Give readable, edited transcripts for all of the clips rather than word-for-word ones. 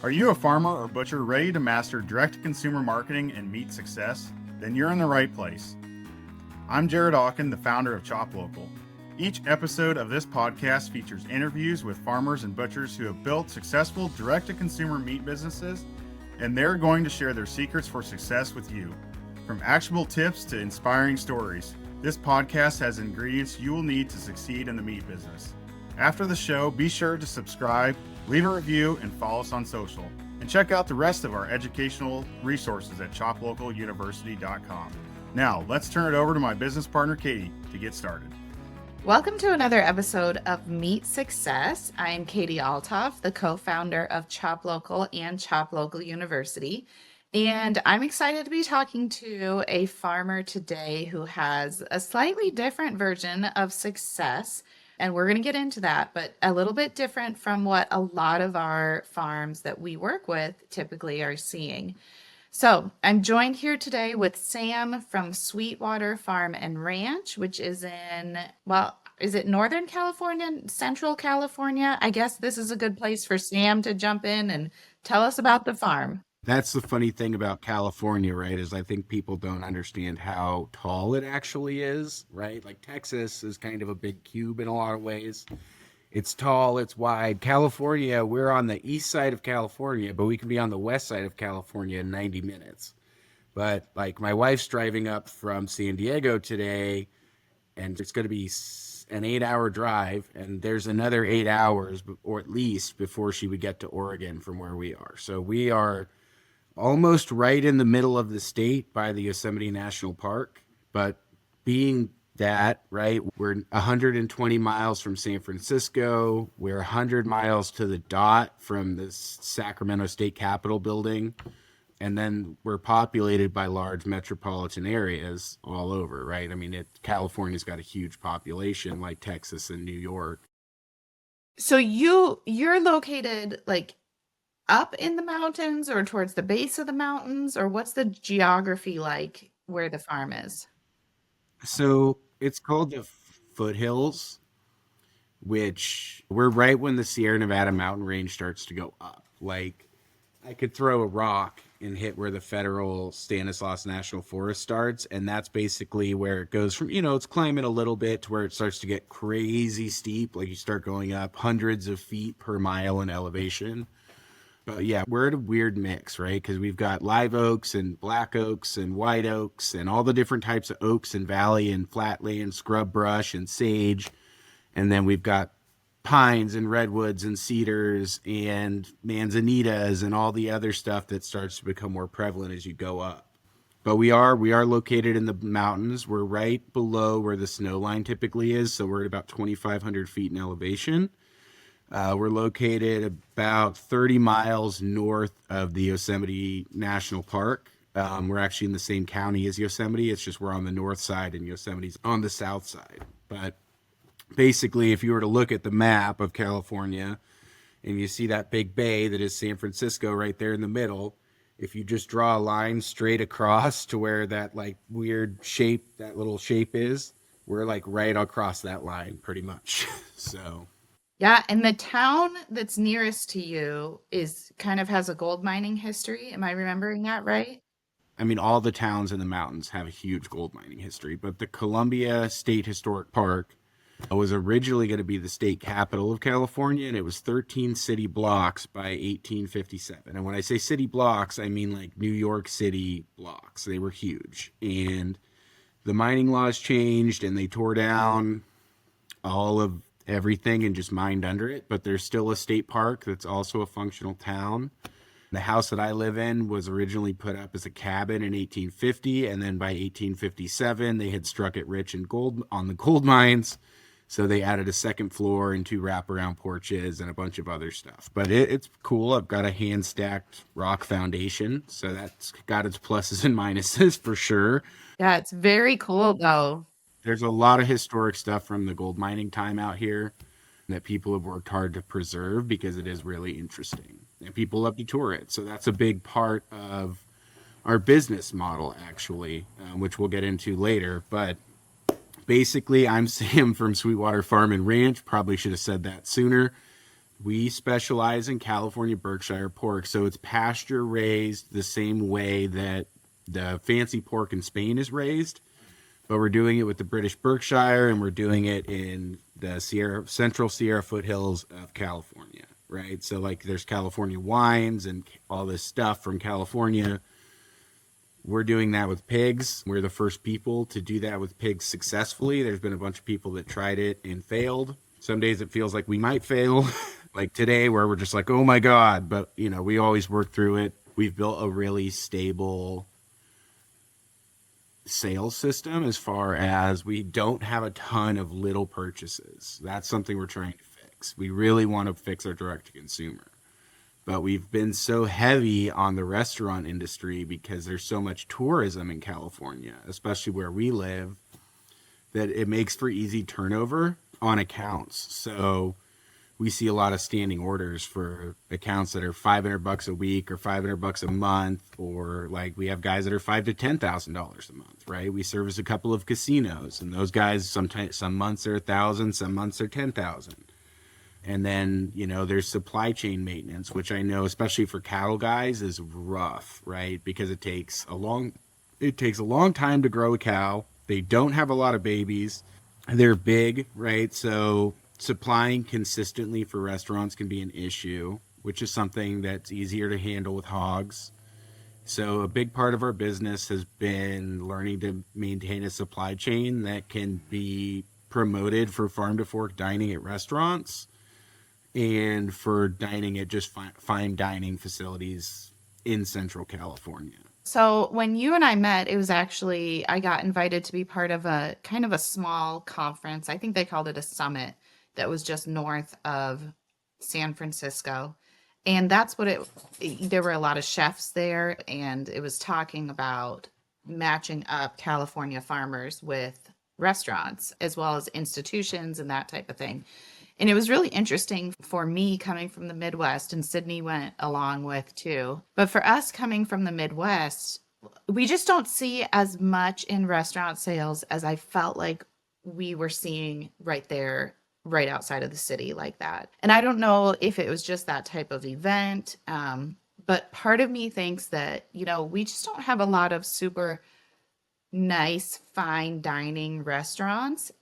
Are you a farmer or butcher ready to master direct-to-consumer marketing and meat success? Then you're in the right place. I'm Jared Aachen, the founder of ChopLocal. Each episode of this podcast features interviews with farmers and butchers who have built successful direct-to-consumer meat businesses, and they're going to share their secrets for success with you. From actionable tips to inspiring stories, this podcast has ingredients you will need to succeed in the meat business. After the show, be sure to subscribe, leave a review, and follow us on social. And check out the rest of our educational resources at ChopLocalUniversity.com. Now, let's turn it over to my business partner, Katie, to get started. Welcome to another episode of Meat Success. I'm Katie Olthoff, the co-founder of ChopLocal and ChopLocal University. And I'm excited to be talking to a farmer today who has a slightly different version of success. And we're going to get into that, but a little bit different from what a lot of our farms that we work with typically are seeing. So I'm joined here today with Sam from Sweetwater Farm and Ranch, which is in, is it Northern California, Central California? I guess this is a good place for Sam to jump in and tell us about the farm. That's the funny thing about California, right? Is I think people don't understand how tall it actually is, right? Like Texas is kind of a big cube in a lot of ways. It's tall, it's wide. California, we're on the east side of California, but we can be on the west side of California in 90 minutes. But like my wife's driving up from San Diego today, and it's going to be an 8-hour drive, and there's another 8 hours, or at least, before she would get to Oregon from where we are. So we are almost right in the middle of the state by the Yosemite National Park. But being that, right, we're 120 miles from San Francisco. We're 100 miles to the dot from the Sacramento State Capitol building. And then we're populated by large metropolitan areas all over, right? I mean, California's got a huge population like Texas and New York. So you're located like up in the mountains or towards the base of the mountains, or what's the geography like where the farm is? So it's called the foothills, which we're right when the Sierra Nevada mountain range starts to go up. Like I could throw a rock and hit where the federal Stanislaus National Forest starts. And that's basically where it goes from, it's climbing a little bit to where it starts to get crazy steep. Like you start going up hundreds of feet per mile in elevation. But yeah, we're at a weird mix, right? Because we've got live oaks and black oaks and white oaks and all the different types of oaks and valley and flatland, scrub brush and sage. And then we've got pines and redwoods and cedars and manzanitas and all the other stuff that starts to become more prevalent as you go up. But we are located in the mountains. We're right below where the snow line typically is. So we're at about 2,500 feet in elevation. We're located about 30 miles north of the Yosemite National Park. We're actually in the same county as Yosemite. It's just we're on the north side and Yosemite's on the south side. But basically, if you were to look at the map of California and you see that big bay that is San Francisco right there in the middle, if you just draw a line straight across to where that like weird shape, that little shape is, we're like right across that line pretty much. So... Yeah, and the town that's nearest to you is kind of has a gold mining history. Am I remembering that right? I mean, all the towns in the mountains have a huge gold mining history, but the Columbia State Historic Park was originally going to be the state capital of California, and it was 13 city blocks by 1857. And when I say city blocks, I mean like New York City blocks. They were huge. And the mining laws changed, and they tore down all of everything and just mined under it, but there's still a state park that's also a functional town. The house that I live in was originally put up as a cabin in 1850, and then by 1857 they had struck it rich in gold on the gold mines, so they added a second floor and 2 wraparound porches and a bunch of other stuff. But it's cool. I've got a hand stacked rock foundation, so that's got its pluses and minuses for sure. Yeah, it's very cool though. There's a lot of historic stuff from the gold mining time out here that people have worked hard to preserve because it is really interesting. And people love to tour it. So that's a big part of our business model, actually, which we'll get into later. But basically, I'm Sam from Sweetwater Farm and Ranch. Probably should have said that sooner. We specialize in California Berkshire pork, so it's pasture raised the same way that the fancy pork in Spain is raised, but we're doing it with the British Berkshire, and we're doing it in the Central Sierra foothills of California, right? So like there's California wines and all this stuff from California. We're doing that with pigs. We're the first people to do that with pigs successfully. There's been a bunch of people that tried it and failed. Some days it feels like we might fail, like today where we're just like, oh my God, but we always work through it. We've built a really stable sales system as far as we don't have a ton of little purchases. That's something we're trying to fix. We really want to fix our direct to consumer. But we've been so heavy on the restaurant industry because there's so much tourism in California, especially where we live, that it makes for easy turnover on accounts. So we see a lot of standing orders for accounts that are $500 a week or $500 a month, or like we have guys that are $5,000 to $10,000 a month, right? We service a couple of casinos, and those guys sometimes some months are 1,000, some months are 10,000. And then, there's supply chain maintenance, which I know, especially for cattle guys, is rough, right? Because it takes a long time to grow a cow. They don't have a lot of babies. They're big, right? So supplying consistently for restaurants can be an issue, which is something that's easier to handle with hogs. So a big part of our business has been learning to maintain a supply chain that can be promoted for farm to fork dining at restaurants and for dining at just fine dining facilities in Central California. So when you and I met, it was actually, I got invited to be part of a kind of a small conference. I think they called it a summit that was just north of San Francisco. And that's what there were a lot of chefs there, and it was talking about matching up California farmers with restaurants as well as institutions and that type of thing. And it was really interesting for me coming from the Midwest, and Sydney went along with too. But for us coming from the Midwest, we just don't see as much in restaurant sales as I felt like we were seeing right there, right outside of the city like that. And I don't know if it was just that type of event, but part of me thinks that, we just don't have a lot of super nice, fine dining restaurants.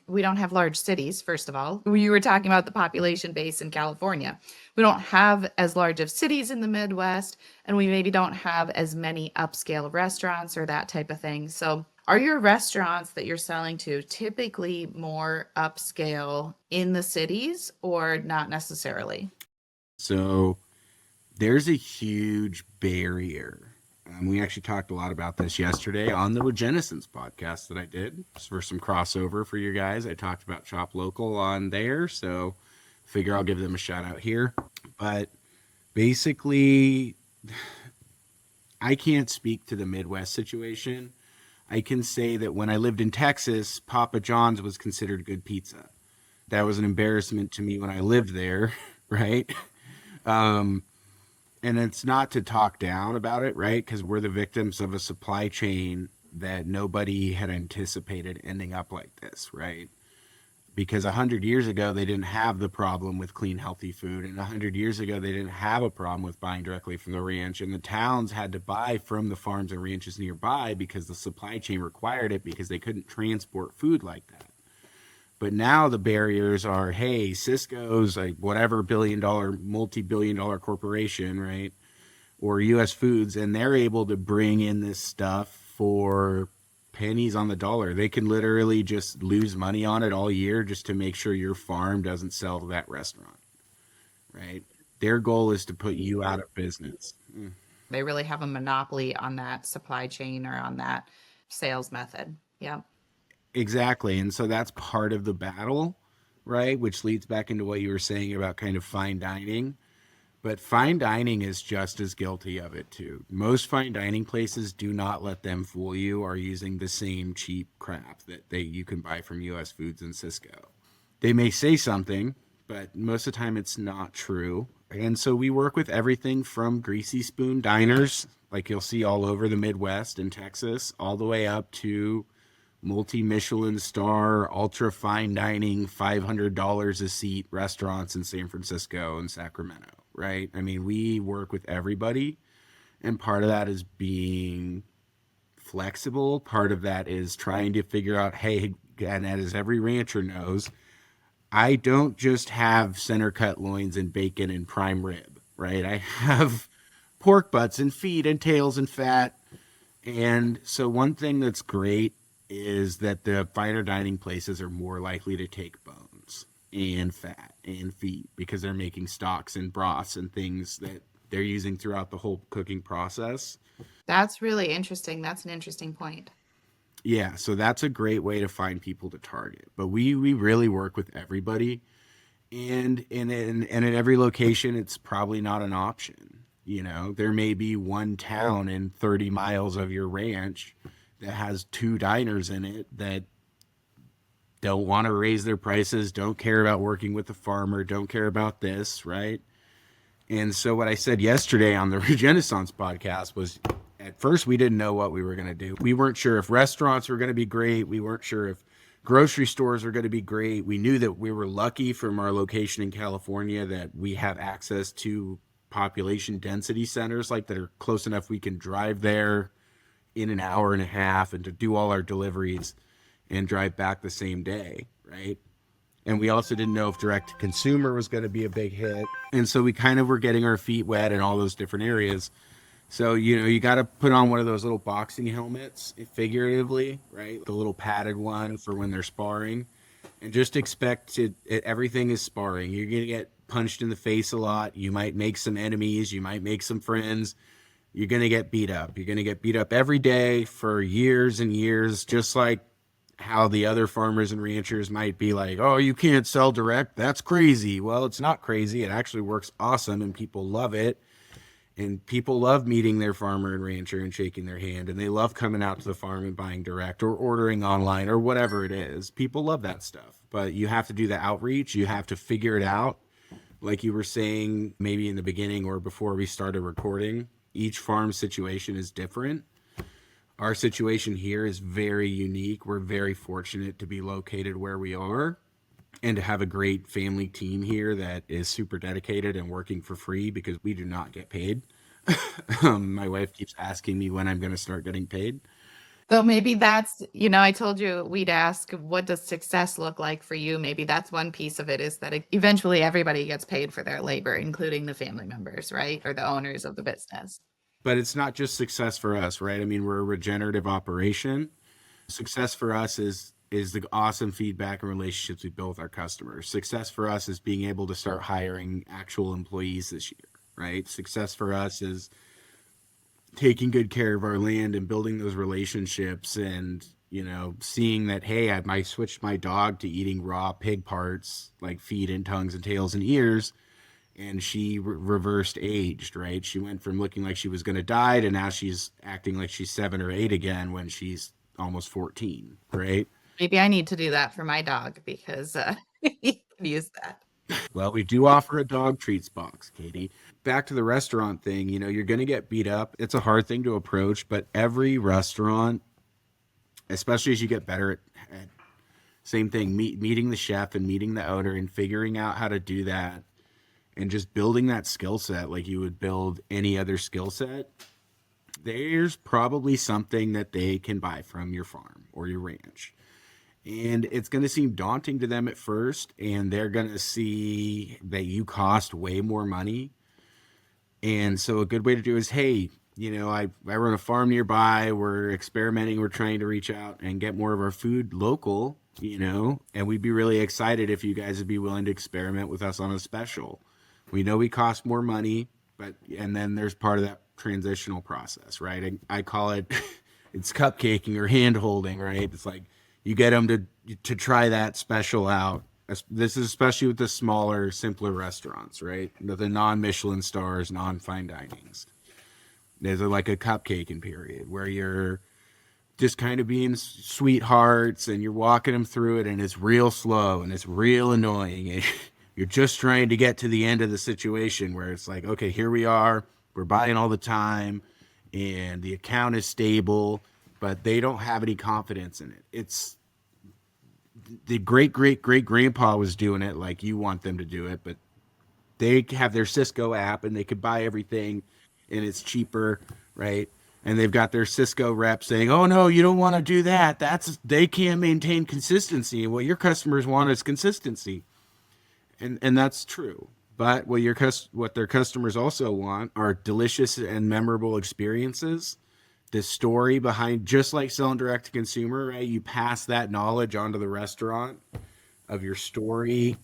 We don't have large cities, first of all. You were talking about the population base in California. We don't have as large of cities in the Midwest, and we maybe don't have as many upscale restaurants or that type of thing. So are your restaurants that you're selling to typically more upscale in the cities or not necessarily? So there's a huge barrier. We actually talked a lot about this yesterday on the Regenescence podcast that I did. Just for some crossover for you guys, I talked about ChopLocal on there, so figure I'll give them a shout out here. But basically, I can't speak to the Midwest situation. I can say that when I lived in Texas, Papa John's was considered good pizza. That was an embarrassment to me when I lived there, right? And it's not to talk down about it, right? Because we're the victims of a supply chain that nobody had anticipated ending up like this, right? Because 100 years ago, they didn't have the problem with clean, healthy food. And 100 years ago, they didn't have a problem with buying directly from the ranch. And the towns had to buy from the farms and ranches nearby because the supply chain required it, because they couldn't transport food like that. But now the barriers are, hey, Cisco's like whatever multi-billion dollar corporation, right? Or US Foods, and they're able to bring in this stuff for pennies on the dollar. They can literally just lose money on it all year just to make sure your farm doesn't sell to that restaurant, right? Their goal is to put you out of business. They really have a monopoly on that supply chain or on that sales method. Yeah. Exactly. And so that's part of the battle, right? Which leads back into what you were saying about kind of fine dining. But fine dining is just as guilty of it too. Most fine dining places do not let them fool you, are using the same cheap crap that you can buy from US Foods and Cisco. They may say something, but most of the time it's not true. And so we work with everything from greasy spoon diners, like you'll see all over the Midwest and Texas, all the way up to multi-Michelin star, ultra fine dining, $500 a seat restaurants in San Francisco and Sacramento, right? I mean, we work with everybody, and part of that is being flexible. Part of that is trying to figure out, hey, and as every rancher knows, I don't just have center cut loins and bacon and prime rib, right? I have pork butts and feet and tails and fat. And so one thing that's great is that the finer dining places are more likely to take bones and fat and feet because they're making stocks and broths and things that they're using throughout the whole cooking process. That's really interesting. That's an interesting point. Yeah, so that's a great way to find people to target. But we really work with everybody, and in every location, it's probably not an option. You know, there may be one town in 30 miles of your ranch that has two diners in it that don't want to raise their prices, don't care about working with the farmer, don't care about this, right? And so what I said yesterday on the Regenaissance podcast was at first we didn't know what we were going to do. We weren't sure if restaurants were going to be great. We weren't sure if grocery stores were going to be great. We knew that we were lucky from our location in California that we have access to population density centers like that are close enough we can drive there in an hour and a half and to do all our deliveries and drive back the same day, right? And we also didn't know if direct to consumer was going to be a big hit. And so we kind of were getting our feet wet in all those different areas. So, you know, you got to put on one of those little boxing helmets, figuratively, right? The little padded one for when they're sparring. And just expect everything is sparring. You're going to get punched in the face a lot. You might make some enemies. You might make some friends. You're going to get beat up. You're going to get beat up every day for years and years, just like how the other farmers and ranchers might be like, oh, you can't sell direct. That's crazy. Well, it's not crazy. It actually works awesome and people love it. And people love meeting their farmer and rancher and shaking their hand. And they love coming out to the farm and buying direct or ordering online or whatever it is. People love that stuff. But you have to do the outreach. You have to figure it out. Like you were saying, maybe in the beginning or before we started recording, each farm situation is different. Our situation here is very unique. We're very fortunate to be located where we are and to have a great family team here that is super dedicated and working for free because we do not get paid. My wife keeps asking me when I'm going to start getting paid. So maybe that's, I told you we'd ask, what does success look like for you? Maybe that's one piece of it is that eventually everybody gets paid for their labor, including the family members, right? Or the owners of the business. But it's not just success for us, right? I mean, we're a regenerative operation. Success for us is the awesome feedback and relationships we build with our customers. Success for us is being able to start hiring actual employees this year, right? Success for us is taking good care of our land and building those relationships and, seeing that, hey, I switched my dog to eating raw pig parts like feet and tongues and tails and ears. And she reversed aged, right? She went from looking like she was going to die to now she's acting like she's 7 or 8 again when she's almost 14, right? Maybe I need to do that for my dog because he could use that. Well, we do offer a dog treats box, Katie. Back to the restaurant thing, you're going to get beat up. It's a hard thing to approach, but every restaurant, especially as you get better at same thing, meeting the chef and meeting the owner and figuring out how to do that and just building that skill set like you would build any other skill set, there's probably something that they can buy from your farm or your ranch. And it's going to seem daunting to them at first, and they're going to see that you cost way more money. And so a good way to do is, hey, I run a farm nearby. We're experimenting. We're trying to reach out and get more of our food local, and we'd be really excited if you guys would be willing to experiment with us on a special. We know we cost more money, and then there's part of that transitional process, right? I call it, it's cupcaking or hand holding, right? It's like you get them to try that special out. This is especially with the smaller, simpler restaurants, right? The non-Michelin stars, non-fine dinings. There's like a cupcaking period where you're just kind of being sweethearts and you're walking them through it, and it's real slow and it's real annoying. You're just trying to get to the end of the situation where it's like, okay, here we are. We're buying all the time and the account is stable. but they don't have any confidence in it. It's the great great great grandpa was doing it like you want them to do it, but they have their Cisco app and they could buy everything and it's cheaper, right? And they've got their Cisco rep saying, "Oh no, you don't want to do that. They can't maintain consistency. And what your customers want is consistency." And that's true. But what their customers also want are delicious and memorable experiences. The story behind, just like selling direct to consumer, right? You pass that knowledge onto the restaurant of your story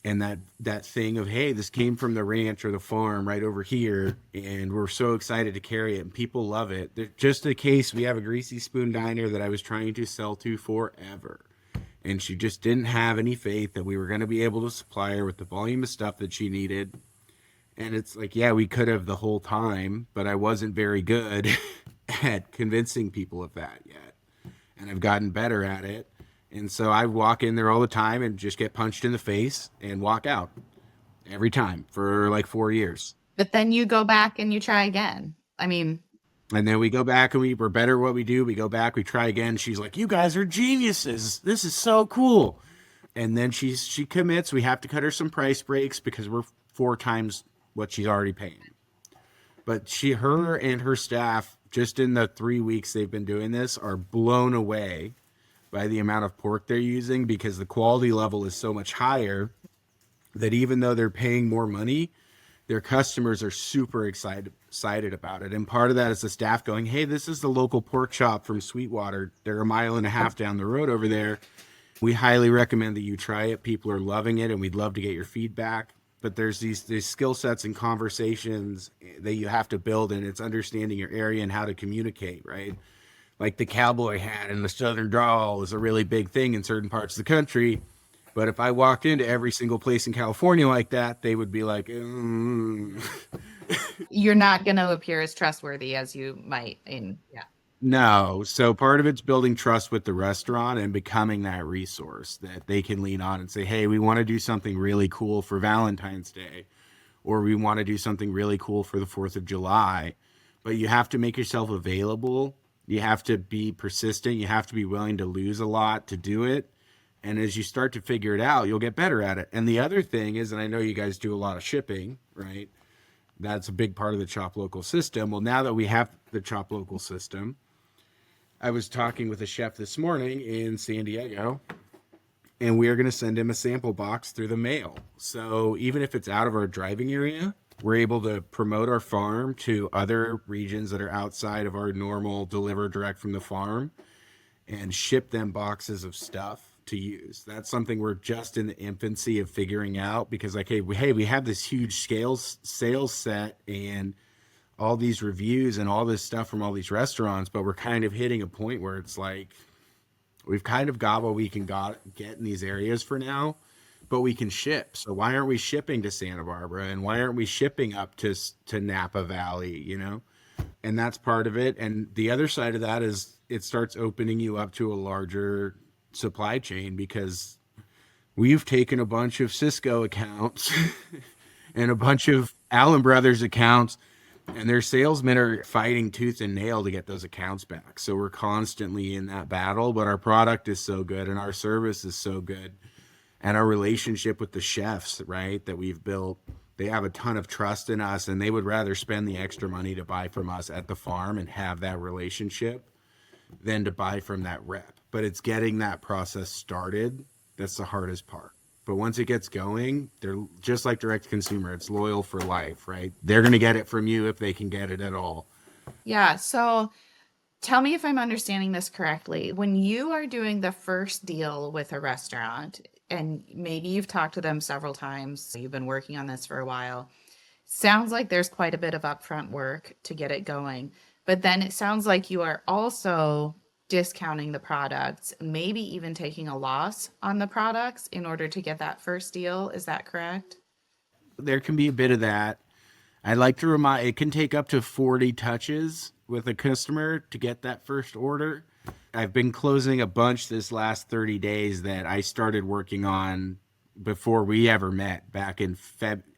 and that thing of, hey, this came from the ranch or the farm right over here, and we're so excited to carry it, and people love it. Just a case, we have a Greasy Spoon diner that I was trying to sell to forever, and she just didn't have any faith that we were going to be able to supply her with the volume of stuff that she needed. And it's like, yeah, we could have the whole time, but I wasn't very good at convincing people of that yet, and I've gotten better at it. And so I walk in there all the time and just get punched in the face and walk out every time for like 4 years. But then you go back and you try again. I mean, and then we go back and we're better at what we do. We go back, we try again. She's like, "You guys are geniuses. This is so cool." And then she commits. We have to cut her some price breaks because we're 4 times what she's already paying. But her and her staff, just in the 3 weeks they've been doing this, are blown away by the amount of pork they're using, because the quality level is so much higher that even though they're paying more money, their customers are super excited about it. And part of that is the staff going, "Hey, this is the local pork shop from Sweetwater. They're a mile and a half down the road over there. We highly recommend that you try it. People are loving it, and we'd love to get your feedback." But there's these skill sets and conversations that you have to build, and it's understanding your area and how to communicate, right? Like the cowboy hat and the southern drawl is a really big thing in certain parts of the country. But if I walked into every single place in California like that, they would be like, you're not going to appear as trustworthy as you might yeah. No. So part of it's building trust with the restaurant and becoming that resource that they can lean on and say, "Hey, we want to do something really cool for Valentine's Day, or we want to do something really cool for the 4th of July." But you have to make yourself available. You have to be persistent. You have to be willing to lose a lot to do it. And as you start to figure it out, you'll get better at it. And the other thing is, and I know you guys do a lot of shipping, right? That's a big part of the ChopLocal system. Well, now that we have the ChopLocal system, I was talking with a chef this morning in San Diego, and we are going to send him a sample box through the mail. So even if it's out of our driving area, we're able to promote our farm to other regions that are outside of our normal deliver direct from the farm and ship them boxes of stuff to use. That's something we're just in the infancy of figuring out, because like, hey, we have this huge sales set and all these reviews and all this stuff from all these restaurants, but we're kind of hitting a point where it's like, we've kind of got what we can get in these areas for now, but we can ship. So why aren't we shipping to Santa Barbara, and why aren't we shipping up to Napa Valley, And that's part of it. And the other side of that is it starts opening you up to a larger supply chain, because we've taken a bunch of Cisco accounts and a bunch of Allen Brothers accounts, and their salesmen are fighting tooth and nail to get those accounts back. So we're constantly in that battle, but our product is so good and our service is so good. And our relationship with the chefs, right, that we've built, they have a ton of trust in us, and they would rather spend the extra money to buy from us at the farm and have that relationship than to buy from that rep. But it's getting that process started that's the hardest part. But once it gets going, they're just like direct consumer. It's loyal for life, right? They're going to get it from you if they can get it at all. Yeah. So tell me if I'm understanding this correctly. When you are doing the first deal with a restaurant, and maybe you've talked to them several times, you've been working on this for a while, sounds like there's quite a bit of upfront work to get it going. But then it sounds like you are also discounting the products, maybe even taking a loss on the products in order to get that first deal. Is that correct? There can be a bit of that. I like to remind, it can take up to 40 touches with a customer to get that first order. I've been closing a bunch this last 30 days that I started working on before we ever met back in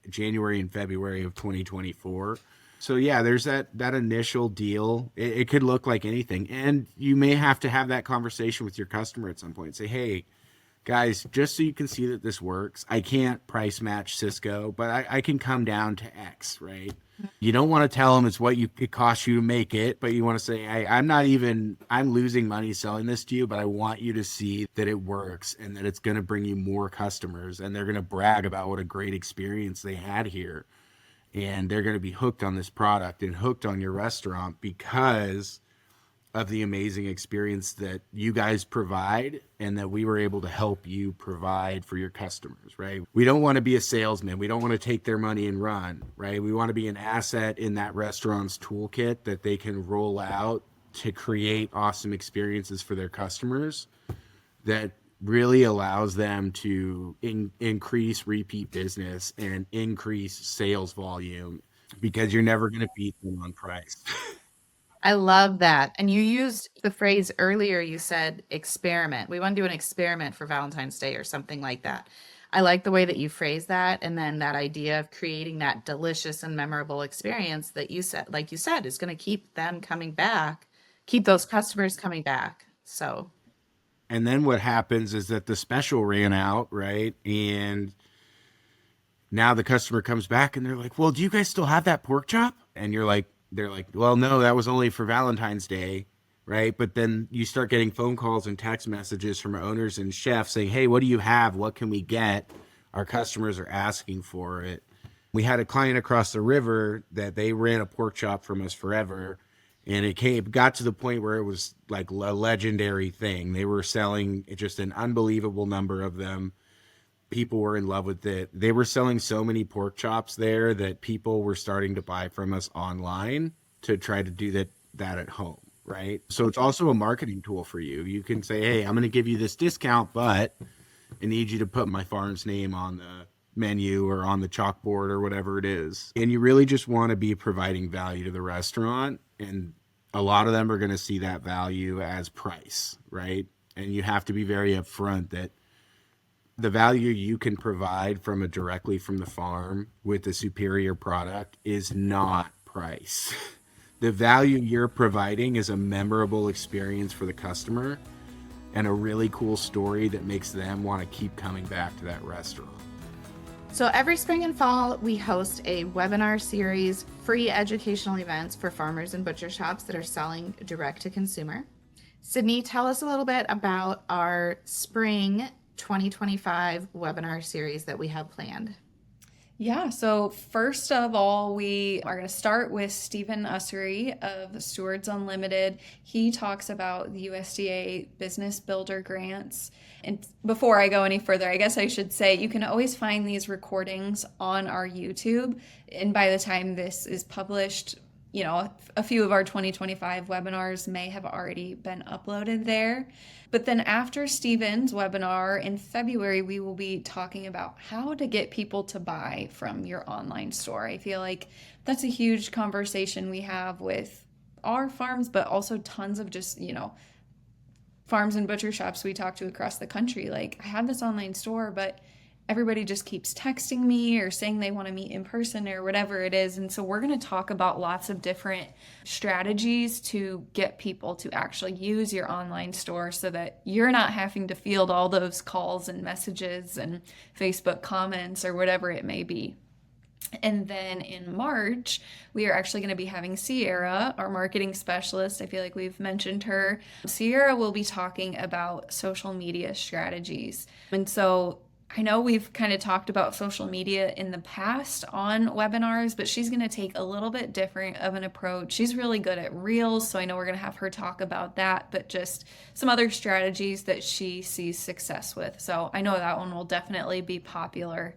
January and February of 2024. So yeah, there's that initial deal. It could look like anything, and you may have to have that conversation with your customer at some point. Say, hey, guys, just so you can see that this works, I can't price match Cisco, but I can come down to X, right? You don't want to tell them it's what it costs you to make it, but you want to say, hey, I'm losing money selling this to you, but I want you to see that it works and that it's going to bring you more customers, and they're going to brag about what a great experience they had here. And they're going to be hooked on this product and hooked on your restaurant because of the amazing experience that you guys provide and that we were able to help you provide for your customers, right? We don't want to be a salesman. We don't want to take their money and run, right? We want to be an asset in that restaurant's toolkit that they can roll out to create awesome experiences for their customers that really allows them to increase repeat business and increase sales volume, because you're never going to beat them on price. I love that. And you used the phrase earlier, you said experiment. We want to do an experiment for Valentine's Day or something like that. I like the way that you phrase that. And then that idea of creating that delicious and memorable experience that you said, like you said, is going to keep them coming back, keep those customers coming back. So, And then what happens is that the special ran out, right? And now the customer comes back and they're like, well, do you guys still have that pork chop? And they're like, well, no, that was only for Valentine's Day, right? But then you start getting phone calls and text messages from owners and chefs saying, hey, what do you have? What can we get? Our customers are asking for it. We had a client across the river that they ran a pork chop from us forever. And it got to the point where it was like a legendary thing. They were selling just an unbelievable number of them. People were in love with it. They were selling so many pork chops there that people were starting to buy from us online to try to do that at home, right? So it's also a marketing tool for you. You can say, hey, I'm going to give you this discount, but I need you to put my farm's name on the menu or on the chalkboard or whatever it is. And you really just want to be providing value to the restaurant. And a lot of them are going to see that value as price, right? And you have to be very upfront that the value you can provide directly from the farm with a superior product is not price. The value you're providing is a memorable experience for the customer and a really cool story that makes them want to keep coming back to that restaurant. so every spring and fall, we host a webinar series, free educational events for farmers and butcher shops that are selling direct to consumer. Sydney, tell us a little bit about our spring 2025 webinar series that we have planned. Yeah, so first of all, we are going to start with Stephen Ussery of Stewards Unlimited. He talks about the USDA Business Builder Grants. And before I go any further, I guess I should say you can always find these recordings on our YouTube. And by the time this is published, you know, a few of our 2025 webinars may have already been uploaded there. But then after Stephen's webinar in February, we will be talking about how to get people to buy from your online store. I feel like that's a huge conversation we have with our farms, but also tons of just, you know, farms and butcher shops we talk to across the country. Like, I have this online store, but everybody just keeps texting me or saying they want to meet in person or whatever it is. And so we're going to talk about lots of different strategies to get people to actually use your online store so that you're not having to field all those calls and messages and Facebook comments or whatever it may be. And then in March, we are actually going to be having Sierra, our marketing specialist. I feel like we've mentioned her. Sierra will be talking about social media strategies. And so I know we've kind of talked about social media in the past on webinars, but she's going to take a little bit different of an approach. She's really good at Reels, so I know we're going to have her talk about that, but just some other strategies that she sees success with. So I know that one will definitely be popular.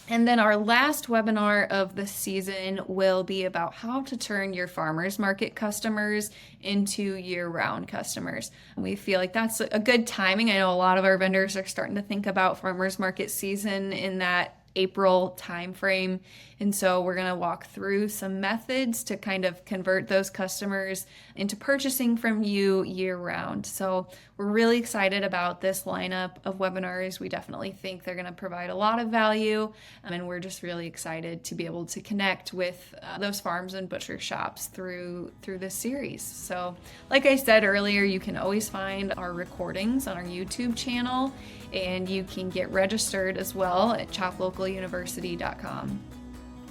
And then our last webinar of the season will be about how to turn your farmers market customers into year-round customers. We feel like that's a good timing. I know a lot of our vendors are starting to think about farmers market season in that April timeframe. And so we're going to walk through some methods to kind of convert those customers into purchasing from you year round. So we're really excited about this lineup of webinars. We definitely think they're going to provide a lot of value, and we're just really excited to be able to connect with those farms and butcher shops through this series. So like I said earlier, you can always find our recordings on our YouTube channel, and you can get registered as well at ChopLocalUniversity.com.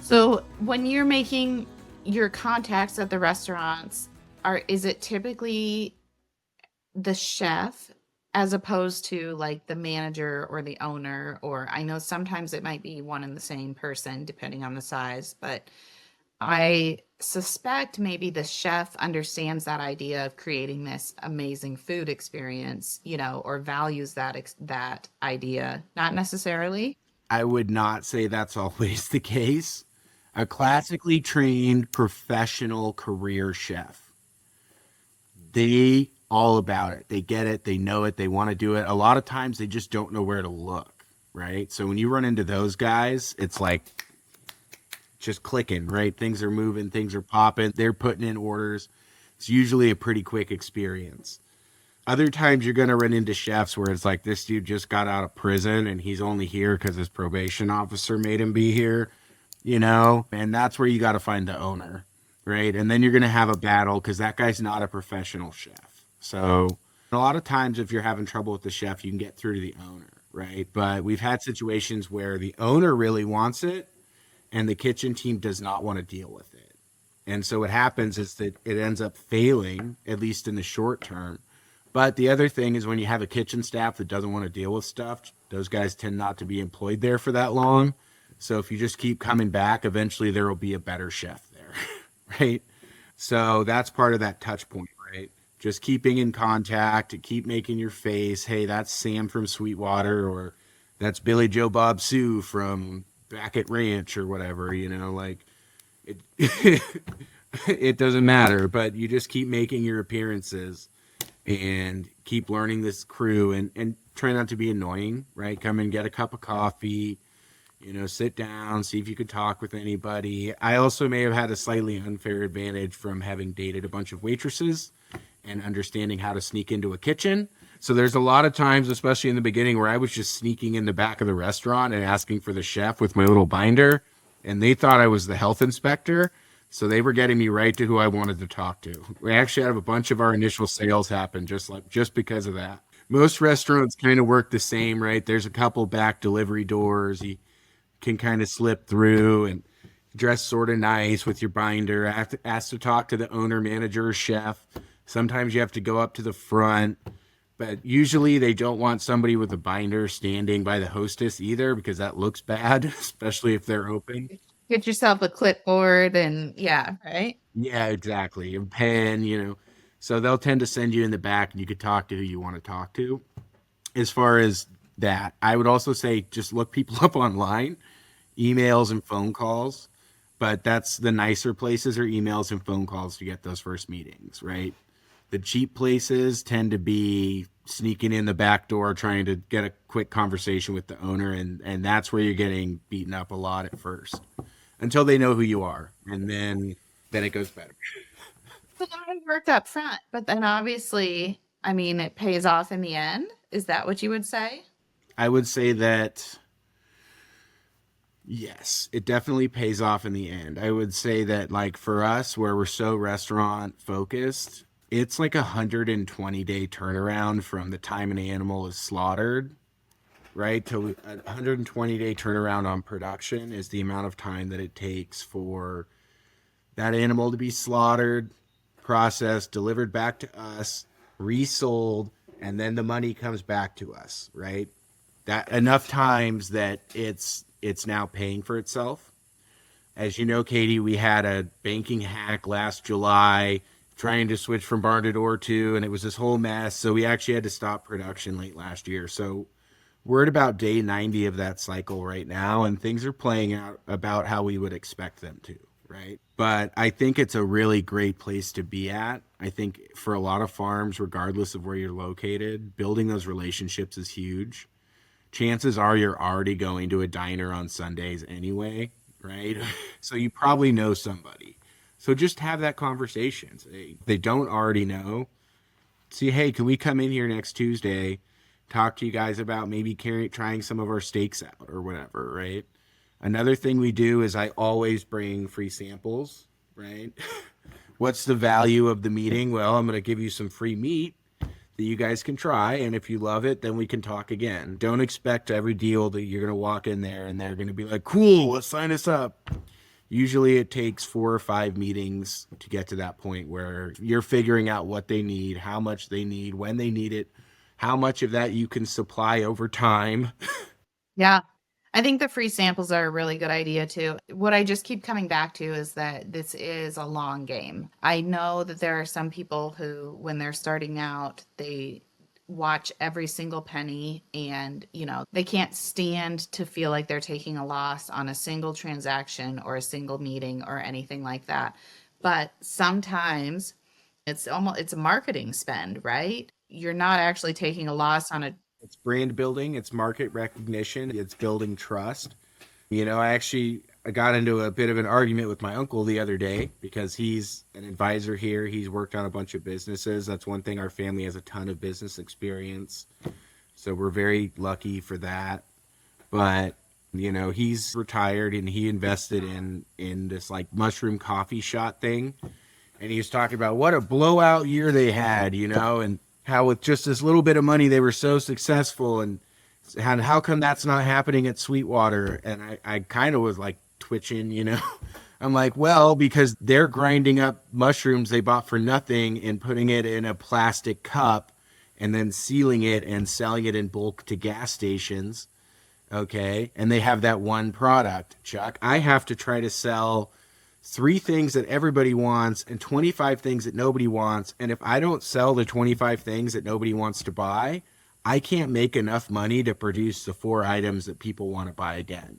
So when you're making your contacts at the restaurants, is it typically the chef as opposed to like the manager or the owner? Or I know sometimes it might be one and the same person depending on the size, but I suspect maybe the chef understands that idea of creating this amazing food experience, or values that idea. Not necessarily. I would not say that's always the case. A classically trained professional career chef, they all about it. They get it. They know it. They want to do it. A lot of times they just don't know where to look, right? So when you run into those guys, it's like just clicking, right? Things are moving. Things are popping. They're putting in orders. It's usually a pretty quick experience. Other times you're going to run into chefs where it's like, this dude just got out of prison and he's only here because his probation officer made him be here, and that's where you got to find the owner, right? And then you're going to have a battle because that guy's not a professional chef. So a lot of times if you're having trouble with the chef, you can get through to the owner, right? But we've had situations where the owner really wants it and the kitchen team does not want to deal with it. And so what happens is that it ends up failing, at least in the short term. But the other thing is when you have a kitchen staff that doesn't want to deal with stuff, those guys tend not to be employed there for that long. So if you just keep coming back, eventually there will be a better chef there, right? So that's part of that touch point, right? Just keeping in contact, keep making your face. Hey, that's Sam from Sweetwater, or that's Billy Joe Bob Sue from Backett Ranch or whatever, like it, it doesn't matter, but you just keep making your appearances and keep learning this crew and try not to be annoying, right? Come and get a cup of coffee, sit down, see if you could talk with anybody. I also may have had a slightly unfair advantage from having dated a bunch of waitresses and understanding how to sneak into a kitchen. So there's a lot of times, especially in the beginning, where I was just sneaking in the back of the restaurant and asking for the chef with my little binder, and they thought I was the health inspector. So they were getting me right to who I wanted to talk to. We actually had a bunch of our initial sales happen just because of that. Most restaurants kind of work the same, right? There's a couple back delivery doors. You can kind of slip through and dress sort of nice with your binder. Ask to talk to the owner, manager, or chef. Sometimes you have to go up to the front, but usually they don't want somebody with a binder standing by the hostess either, because that looks bad, especially if they're open. Get yourself a clipboard and yeah, right? Yeah, exactly. A pen. So they'll tend to send you in the back and you could talk to who you want to talk to. As far as that, I would also say just look people up online, emails and phone calls. But that's the nicer places are emails and phone calls to get those first meetings, right? The cheap places tend to be sneaking in the back door, trying to get a quick conversation with the owner. And that's where you're getting beaten up a lot at first until they know who you are. And then it goes better. A lot of work up front, but then obviously, it pays off in the end. Is that what you would say? I would say that, yes, it definitely pays off in the end. I would say that, like, for us, where we're so restaurant focused, it's like 120-day turnaround from the time an animal is slaughtered, right? To a 120-day turnaround on production is the amount of time that it takes for that animal to be slaughtered, processed, delivered back to us, resold, and then the money comes back to us, right? That enough times that it's now paying for itself. As you know, Katie, we had a banking hack last July trying to switch from barn to door to, and it was this whole mess. So we actually had to stop production late last year. So we're at about day 90 of that cycle right now, and things are playing out about how we would expect them to, right? But I think it's a really great place to be at. I think for a lot of farms, regardless of where you're located, building those relationships is huge. Chances are you're already going to a diner on Sundays anyway, right? So you probably know somebody. So just have that conversation. Say, they don't already know. See, hey, can we come in here next Tuesday, talk to you guys about maybe trying some of our steaks out or whatever, right? Another thing we do is I always bring free samples, right? What's the value of the meeting? Well, I'm going to give you some free meat that you guys can try. And if you love it, then we can talk again. Don't expect every deal that you're going to walk in there and they're going to be like, cool, let's sign us up. Usually it takes 4 or 5 meetings to get to that point where you're figuring out what they need, how much they need, when they need it, how much of that you can supply over time. Yeah. I think the free samples are a really good idea too. What I just keep coming back to is that this is a long game. I know that there are some people who, when they're starting out, they watch every single penny and, they can't stand to feel like they're taking a loss on a single transaction or a single meeting or anything like that. But sometimes it's a marketing spend, right? You're not actually taking a loss on a It's brand building, it's market recognition, it's building trust. I got into a bit of an argument with my uncle the other day because he's an advisor here. He's worked on a bunch of businesses. That's one thing. Our family has a ton of business experience. So we're very lucky for that. But, he's retired and he invested in this like mushroom coffee shot thing. And he was talking about what a blowout year they had, and how with just this little bit of money they were so successful, and how come that's not happening at Sweetwater? And I kind of was like twitching. I'm like, well, because they're grinding up mushrooms they bought for nothing and putting it in a plastic cup and then sealing it and selling it in bulk to gas stations. Okay. And they have that one product, Chuck. I have to try to sell 3 things that everybody wants and 25 things that nobody wants. And if I don't sell the 25 things that nobody wants to buy, I can't make enough money to produce the 4 items that people want to buy again.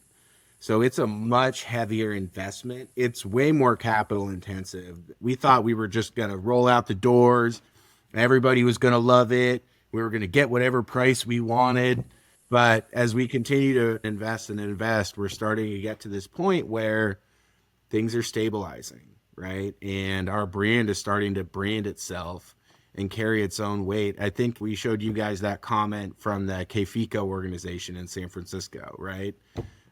So it's a much heavier investment. It's way more capital intensive. We thought we were just going to roll out the doors. Everybody was going to love it. We were going to get whatever price we wanted. But as we continue to invest, we're starting to get to this point where things are stabilizing, right? And our brand is starting to brand itself and carry its own weight. I think we showed you guys that comment from the KFICO organization in San Francisco, right?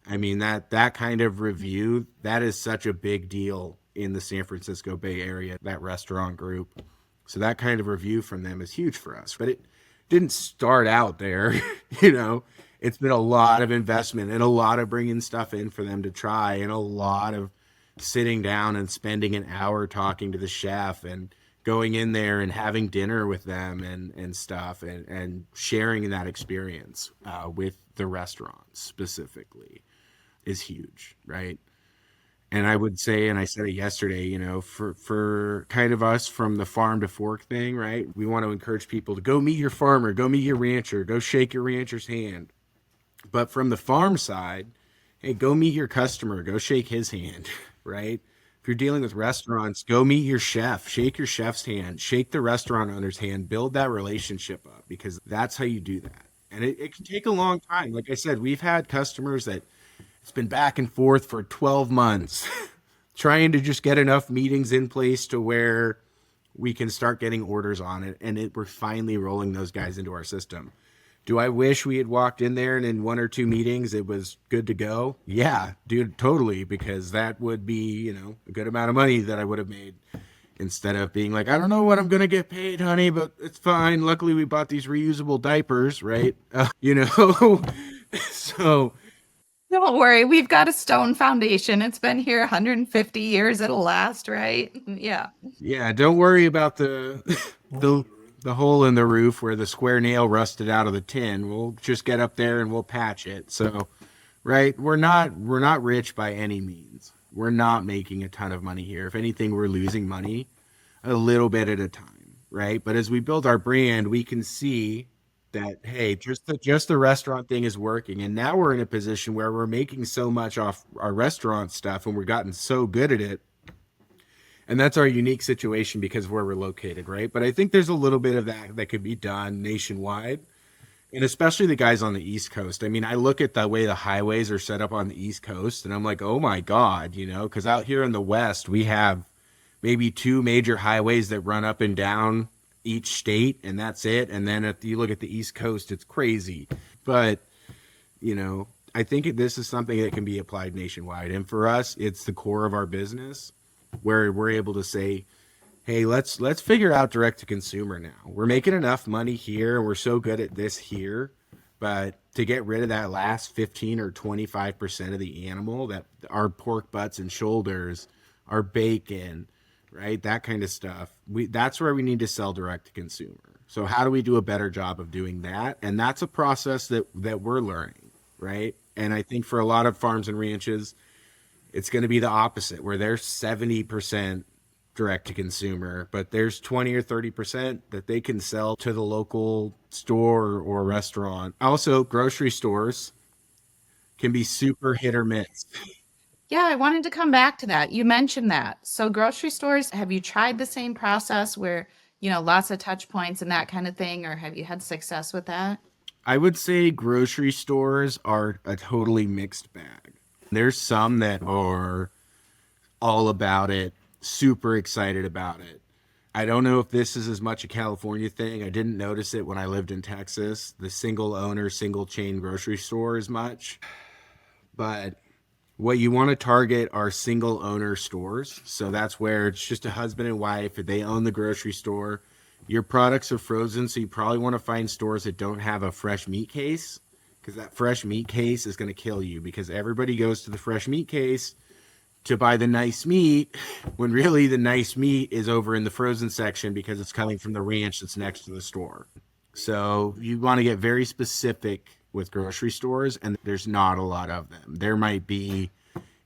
I mean, that kind of review, that is such a big deal in the San Francisco Bay Area, that restaurant group. So that kind of review from them is huge for us. But it didn't start out there, It's been a lot of investment and a lot of bringing stuff in for them to try and a lot of sitting down and spending an hour talking to the chef and going in there and having dinner with them and stuff and sharing that experience with the restaurants specifically is huge, right? And I would say, and I said it yesterday, for kind of us from the farm to fork thing, right? We want to encourage people to go meet your farmer, go meet your rancher, go shake your rancher's hand. But from the farm side, hey, go meet your customer, go shake his hand, right? If you're dealing with restaurants, go meet your chef, shake your chef's hand, shake the restaurant owner's hand, build that relationship up because that's how you do that. And it can take a long time. Like I said, we've had customers that it's been back and forth for 12 months trying to just get enough meetings in place to where we can start getting orders on it. And we're finally rolling those guys into our system. Do I wish we had walked in there and in 1 or 2 meetings it was good to go? Yeah, dude, totally, because that would be, a good amount of money that I would have made instead of being like, I don't know what I'm going to get paid, honey, but it's fine. Luckily, we bought these reusable diapers, right? So Don't worry, we've got a stone foundation. It's been here 150 years. It'll last, right? Yeah. yeah, don't worry about the hole in the roof where the square nail rusted out of the tin. We'll just get up there and we'll patch it. So, right, we're not rich by any means. We're not making a ton of money here. If anything, we're losing money a little bit at a time, right? But as we build our brand, we can see that hey, just the restaurant thing is working. And now we're in a position where we're making so much off our restaurant stuff and we're gotten so good at it. And that's our unique situation because of where we're located, right? But I think there's a little bit of that could be done nationwide And especially the guys on the East Coast. I mean, I look at the way the highways are set up on the East Coast and I'm like, oh my God, because out here in the West, we have maybe two major highways that run up and down each state, and that's it. And then if you look at the East Coast, it's crazy. But, I think this is something that can be applied nationwide. And for us, it's the core of our business where we're able to say, hey, let's figure out direct to consumer now. We're making enough money here. We're so good at this here, but to get rid of that last 15 or 25% of the animal, that our pork butts and shoulders, our bacon, right? That kind of stuff. That's where we need to sell direct to consumer. So how do we do a better job of doing that? And that's a process that we're learning, right? And I think for a lot of farms and ranches, it's going to be the opposite, where they're 70% direct to consumer, but there's 20 or 30% that they can sell to the local store or restaurant. Also, grocery stores can be super hit or miss. Yeah, I wanted to come back to that. You mentioned that. So grocery stores, have you tried the same process where, lots of touch points and that kind of thing, or have you had success with that? I would say grocery stores are a totally mixed bag. There's some that are all about it, super excited about it. I don't know if this is as much a California thing. I didn't notice it when I lived in Texas, the single owner, single chain grocery store as much. But what you want to target are single owner stores. So that's where it's just a husband and wife. If they own the grocery store, your products are frozen. So you probably want to find stores that don't have a fresh meat case, because that fresh meat case is going to kill you, because everybody goes to the fresh meat case to buy the nice meat when really the nice meat is over in the frozen section because it's coming from the ranch that's next to the store. So you want to get very specific with grocery stores, and there's not a lot of them. There might be,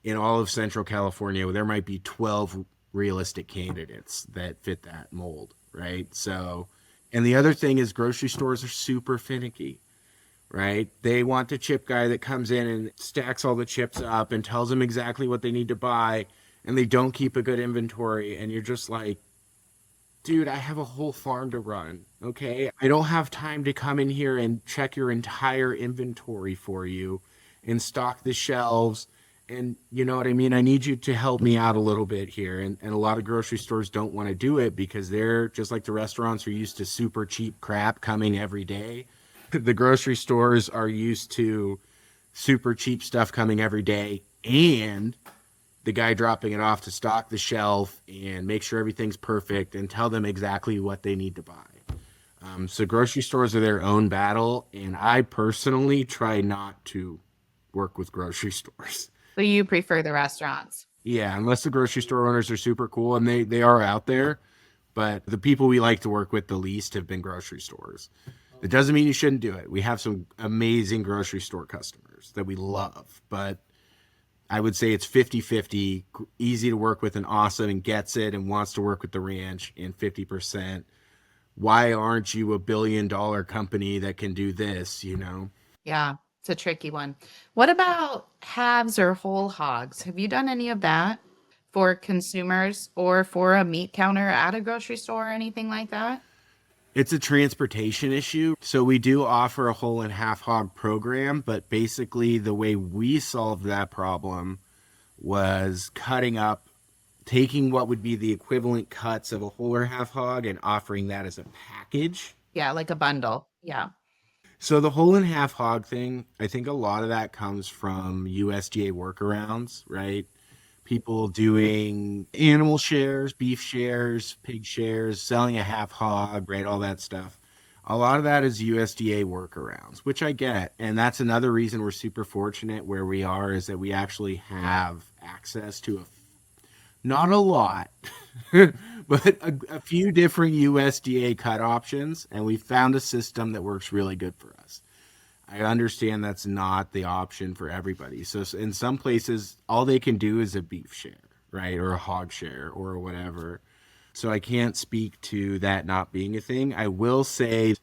in all of Central California, there might be 12 realistic candidates that fit that mold, right? So, and the other thing is grocery stores are super finicky, right? They want the chip guy that comes in and stacks all the chips up and tells them exactly what they need to buy, and they don't keep a good inventory, and you're just like, dude, I have a whole farm to run, okay? I don't have time to come in here and check your entire inventory for you and stock the shelves. And you know what I mean? I need you to help me out a little bit here. And a lot of grocery stores don't want to do it because they're just like the restaurants are used to super cheap crap coming every day. The grocery stores are used to super cheap stuff coming every day, and the guy dropping it off to stock the shelf and make sure everything's perfect and tell them exactly what they need to buy. So grocery stores are their own battle, and I personally try not to work with grocery stores. So you prefer the restaurants? Yeah, unless the grocery store owners are super cool, and they are out there, but the people we like to work with the least have been grocery stores. It doesn't mean you shouldn't do it. We have some amazing grocery store customers that we love, but I would say it's 50-50, easy to work with and awesome and gets it and wants to work with the ranch, and 50%, why aren't you a billion-dollar company that can do this, Yeah, it's a tricky one. What about halves or whole hogs? Have you done any of that for consumers or for a meat counter at a grocery store or anything like that? It's a transportation issue. So we do offer a whole and half hog program, but basically the way we solved that problem was cutting up, taking what would be the equivalent cuts of a whole or half hog and offering that as a package. Yeah, like a bundle. Yeah. So the whole and half hog thing, I think a lot of that comes from USDA workarounds, right? People doing animal shares, beef shares, pig shares, selling a half hog, right? All that stuff. A lot of that is USDA workarounds, which I get. And that's another reason we're super fortunate where we are, is that we actually have access to not a lot, but a few different USDA cut options. And we found a system that works really good for us. I understand that's not the option for everybody. So in some places, all they can do is a beef share, right? Or a hog share or whatever. So I can't speak to that not being a thing. I will say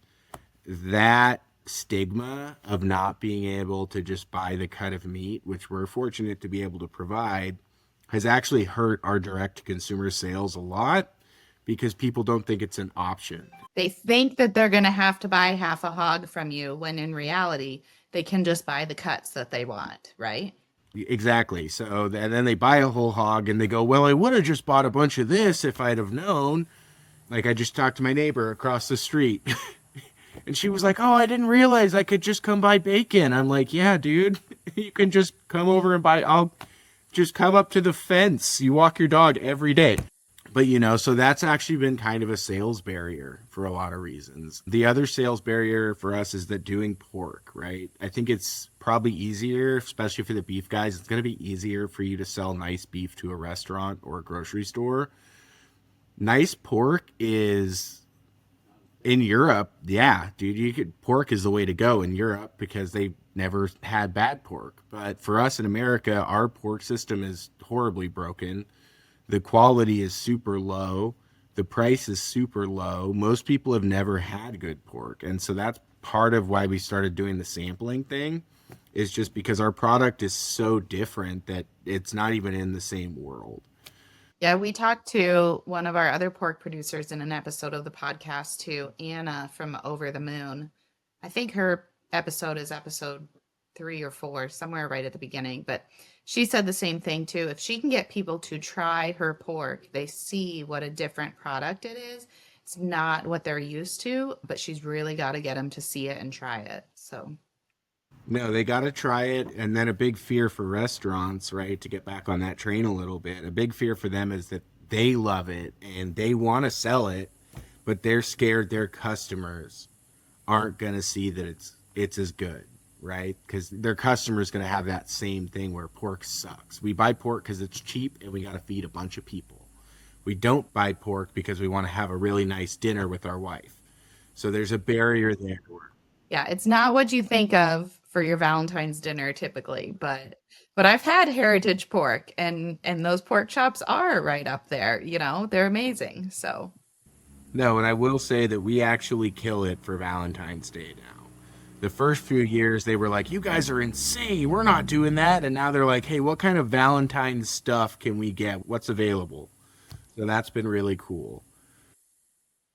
that stigma of not being able to just buy the cut of meat, which we're fortunate to be able to provide, has actually hurt our direct to consumer sales a lot, because people don't think it's an option. They think that they're going to have to buy half a hog from you when in reality, they can just buy the cuts that they want, right? Exactly. So and then they buy a whole hog and they go, well, I would have just bought a bunch of this if I'd have known. Like I just talked to my neighbor across the street and she was like, oh, I didn't realize I could just come buy bacon. I'm like, yeah, dude, you can just come over and I'll just come up to the fence. You walk your dog every day. But, so that's actually been kind of a sales barrier for a lot of reasons. The other sales barrier for us is that doing pork, right? I think it's probably easier, especially for the beef guys. It's going to be easier for you to sell nice beef to a restaurant or a grocery store. Nice pork is in Europe. Yeah, dude, pork is the way to go in Europe because they never had bad pork. But for us in America, our pork system is horribly broken. The quality is super low. The price is super low. Most people have never had good pork. And so that's part of why we started doing the sampling thing, is just because our product is so different that it's not even in the same world. Yeah, we talked to one of our other pork producers in an episode of the podcast too, Anna from Over the Moon. I think her episode is episode 3 or 4, somewhere right at the beginning. But she said the same thing too. If she can get people to try her pork, they see what a different product it is. It's not what they're used to, but she's really got to get them to see it and try it. So No, they got to try it. And then a big fear for restaurants, right, to get back on that train a little bit, a big fear for them is that they love it and they want to sell it, but they're scared their customers aren't going to see that it's as good, right? Because their customer's going to have that same thing where pork sucks. We buy pork because it's cheap and we got to feed a bunch of people. We don't buy pork because we want to have a really nice dinner with our wife. So there's a barrier there. yeah, it's not what you think of for your Valentine's dinner typically, but I've had heritage pork and those pork chops are right up there, they're amazing. So No, and I will say that we actually kill it for Valentine's Day now. The first few years they were like, you guys are insane, we're not doing that. And now they're like, hey, what kind of Valentine's stuff can we get? What's available? So that's been really cool.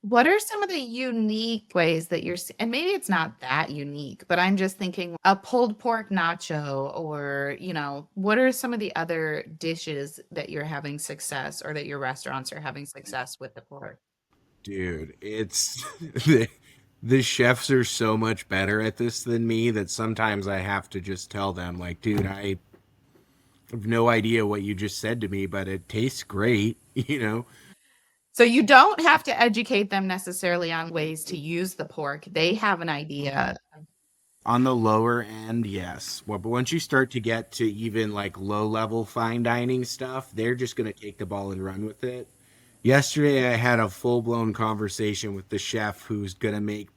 what are some of the unique ways that and maybe it's not that unique, but I'm just thinking a pulled pork nacho or, what are some of the other dishes that you're having success or that your restaurants are having success with the pork? Dude, it's the chefs are so much better at this than me that sometimes I have to just tell them, like, dude, I have no idea what you just said to me, but it tastes great, So you don't have to educate them necessarily on ways to use the pork. They have an idea. On the lower end, yes. Well, but once you start to get to even like low level fine dining stuff, they're just going to take the ball and run with it. Yesterday, I had a full blown conversation with the chef who's going to make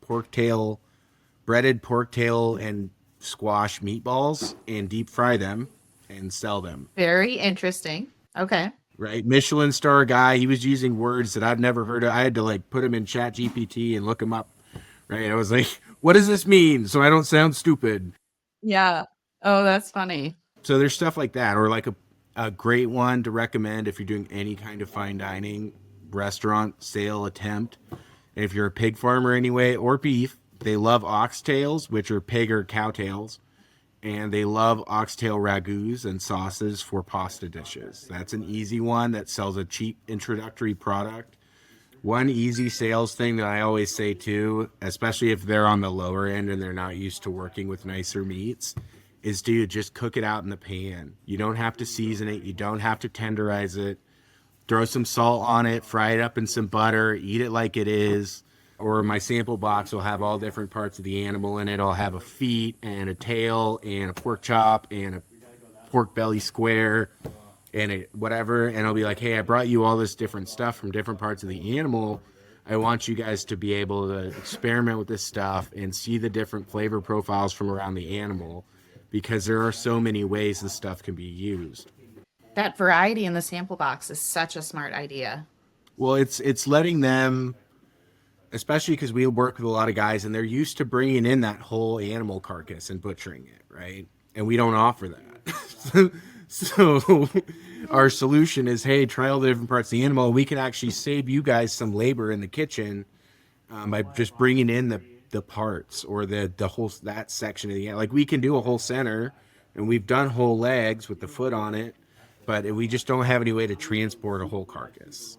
breaded pork tail and squash meatballs and deep fry them and sell them. Very interesting. Okay. Right? Michelin star guy. He was using words that I'd never heard of. I had to like put them in Chat GPT and look him up. Right? I was like, what does this mean? So I don't sound stupid. Yeah. Oh, that's funny. So there's stuff like that, or like a great one to recommend if you're doing any kind of fine dining restaurant sale attempt. And if you're a pig farmer anyway, or beef, they love oxtails, which are pig or cow tails. And they love oxtail ragouts and sauces for pasta dishes. That's an easy one that sells a cheap introductory product. One easy sales thing that I always say too, especially if they're on the lower end and they're not used to working with nicer meats, is to just cook it out in the pan. You don't have to season it. You don't have to tenderize it. Throw some salt on it, fry it up in some butter, eat it like it is. Or my sample box will have all different parts of the animal in it. I'll have a feet and a tail and a pork chop and a pork belly square and whatever. And I'll be like, hey, I brought you all this different stuff from different parts of the animal. I want you guys to be able to experiment with this stuff and see the different flavor profiles from around the animal, because there are so many ways this stuff can be used. That variety in the sample box is such a smart idea. Well, it's letting them, especially because we work with a lot of guys and they're used to bringing in that whole animal carcass and butchering it, right? And we don't offer that. So our solution is, hey, try all the different parts of the animal. We can actually save you guys some labor in the kitchen by just bringing in the parts or the whole that section of the animal. Like we can do a whole center, and we've done whole legs with the foot on it, but we just don't have any way to transport a whole carcass.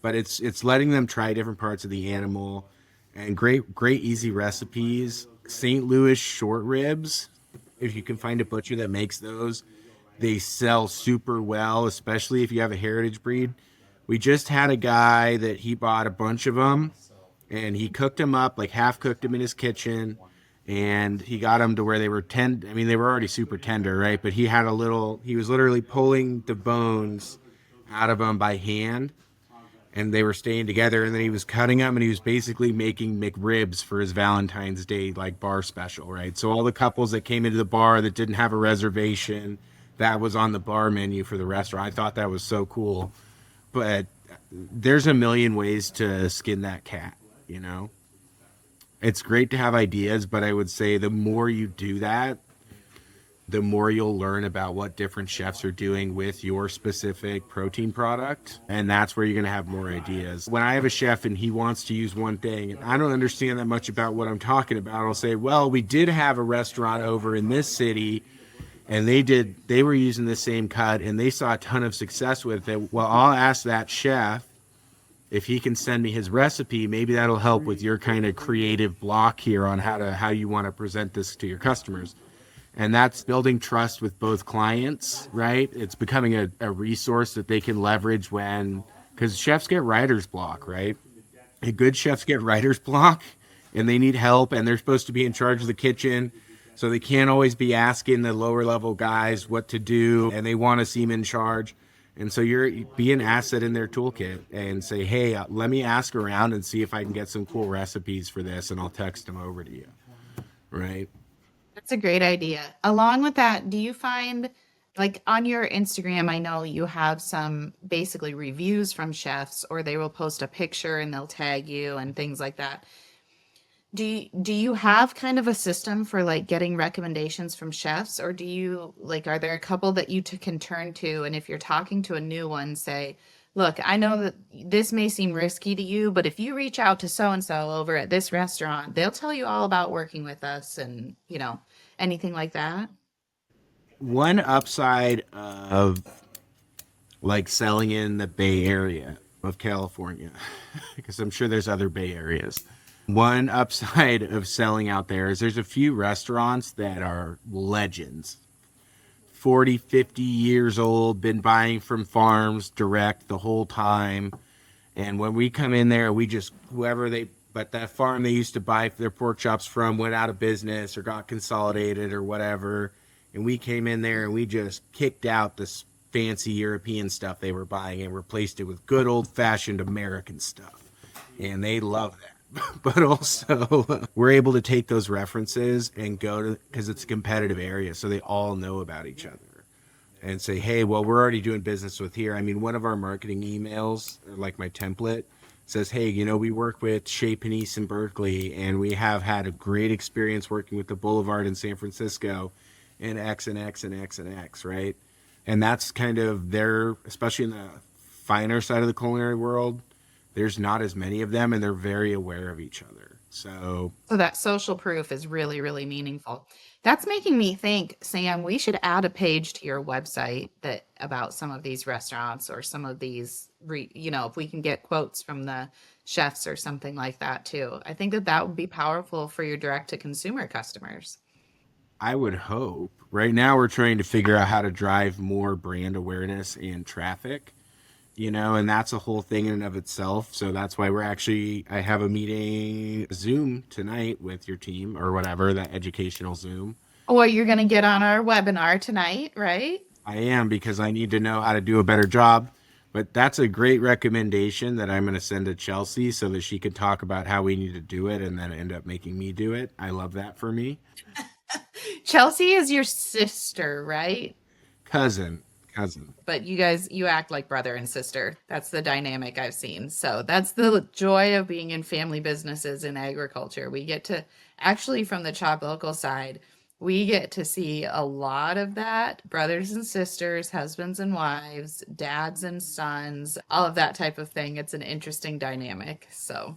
But it's letting them try different parts of the animal, and great easy recipes. St. Louis short ribs, if you can find a butcher that makes those, they sell super well, especially if you have a heritage breed. We just had a guy that he bought a bunch of them, and he cooked them up, like half cooked them in his kitchen, and he got them to where they were tender. I mean, they were already super tender, right? But he was literally pulling the bones out of them by hand, and they were staying together, and then he was cutting them, and he was basically making McRibs for his Valentine's Day like bar special, right? So all the couples that came into the bar that didn't have a reservation, that was on the bar menu for the restaurant. I thought that was so cool. But there's a million ways to skin that cat, you know? It's great to have ideas, but I would say the more you do that, the more you'll learn about what different chefs are doing with your specific protein product. And that's where you're going to have more ideas. When I have a chef and he wants to use one thing, and I don't understand that much about what I'm talking about, I'll say, well, we did have a restaurant over in this city, and they were using the same cut and they saw a ton of success with it. Well, I'll ask that chef if he can send me his recipe. Maybe that'll help with your kind of creative block here on how you want to present this to your customers. And that's building trust with both clients, right? It's becoming a resource that they can leverage because chefs get writer's block, right? And good chefs get writer's block, and they need help, and they're supposed to be in charge of the kitchen. So they can't always be asking the lower level guys what to do, and they want to seem in charge. And so be an asset in their toolkit and say, hey, let me ask around and see if I can get some cool recipes for this, and I'll text them over to you, right? That's a great idea. Along with that, do you find, like on your Instagram, I know you have some basically reviews from chefs, or they will post a picture and they'll tag you and things like that. Do you have kind of a system for like getting recommendations from chefs, or do you like, are there a couple that you can turn to? And if you're talking to a new one, say, look, I know that this may seem risky to you, but if you reach out to so and so over at this restaurant, they'll tell you all about working with us, and anything like that. One upside of like selling in the Bay Area of California, because I'm sure there's other Bay areas. One upside of selling out there is there's a few restaurants that are legends, 40, 50 years old, been buying from farms direct the whole time. And when we come in there, but that farm they used to buy their pork chops from went out of business or got consolidated or whatever. And we came in there and we just kicked out this fancy European stuff they were buying and replaced it with good old fashioned American stuff. And they love that. But also, we're able to take those references and because it's a competitive area, so they all know about each other. And say, hey, well, we're already doing business with here. I mean, one of our marketing emails, like my template, says, hey, we work with Chez Panisse in Berkeley, and we have had a great experience working with the Boulevard in San Francisco, and X and X and X and X, right? And that's kind of especially in the finer side of the culinary world, there's not as many of them, and they're very aware of each other. So that social proof is really, really meaningful. That's making me think, Sam, we should add a page to your website that about some of these restaurants or some of these, if we can get quotes from the chefs or something like that too. I think that would be powerful for your direct to consumer customers. I would hope. Right now, we're trying to figure out how to drive more brand awareness and traffic, and that's a whole thing in and of itself. So that's why I have a meeting Zoom tonight with your team or whatever, that educational Zoom. Well, you're going to get on our webinar tonight, right? I am, because I need to know how to do a better job. But that's a great recommendation that I'm going to send to Chelsea so that she could talk about how we need to do it and then end up making me do it. I love that for me. Chelsea is your sister, right? Cousin. But you act like brother and sister. That's the dynamic I've seen. So that's the joy of being in family businesses in agriculture. We get to actually, from the ChopLocal side, We get to see a lot of that. Brothers and sisters, husbands and wives, dads and sons, all of that type of thing. It's an interesting dynamic. So,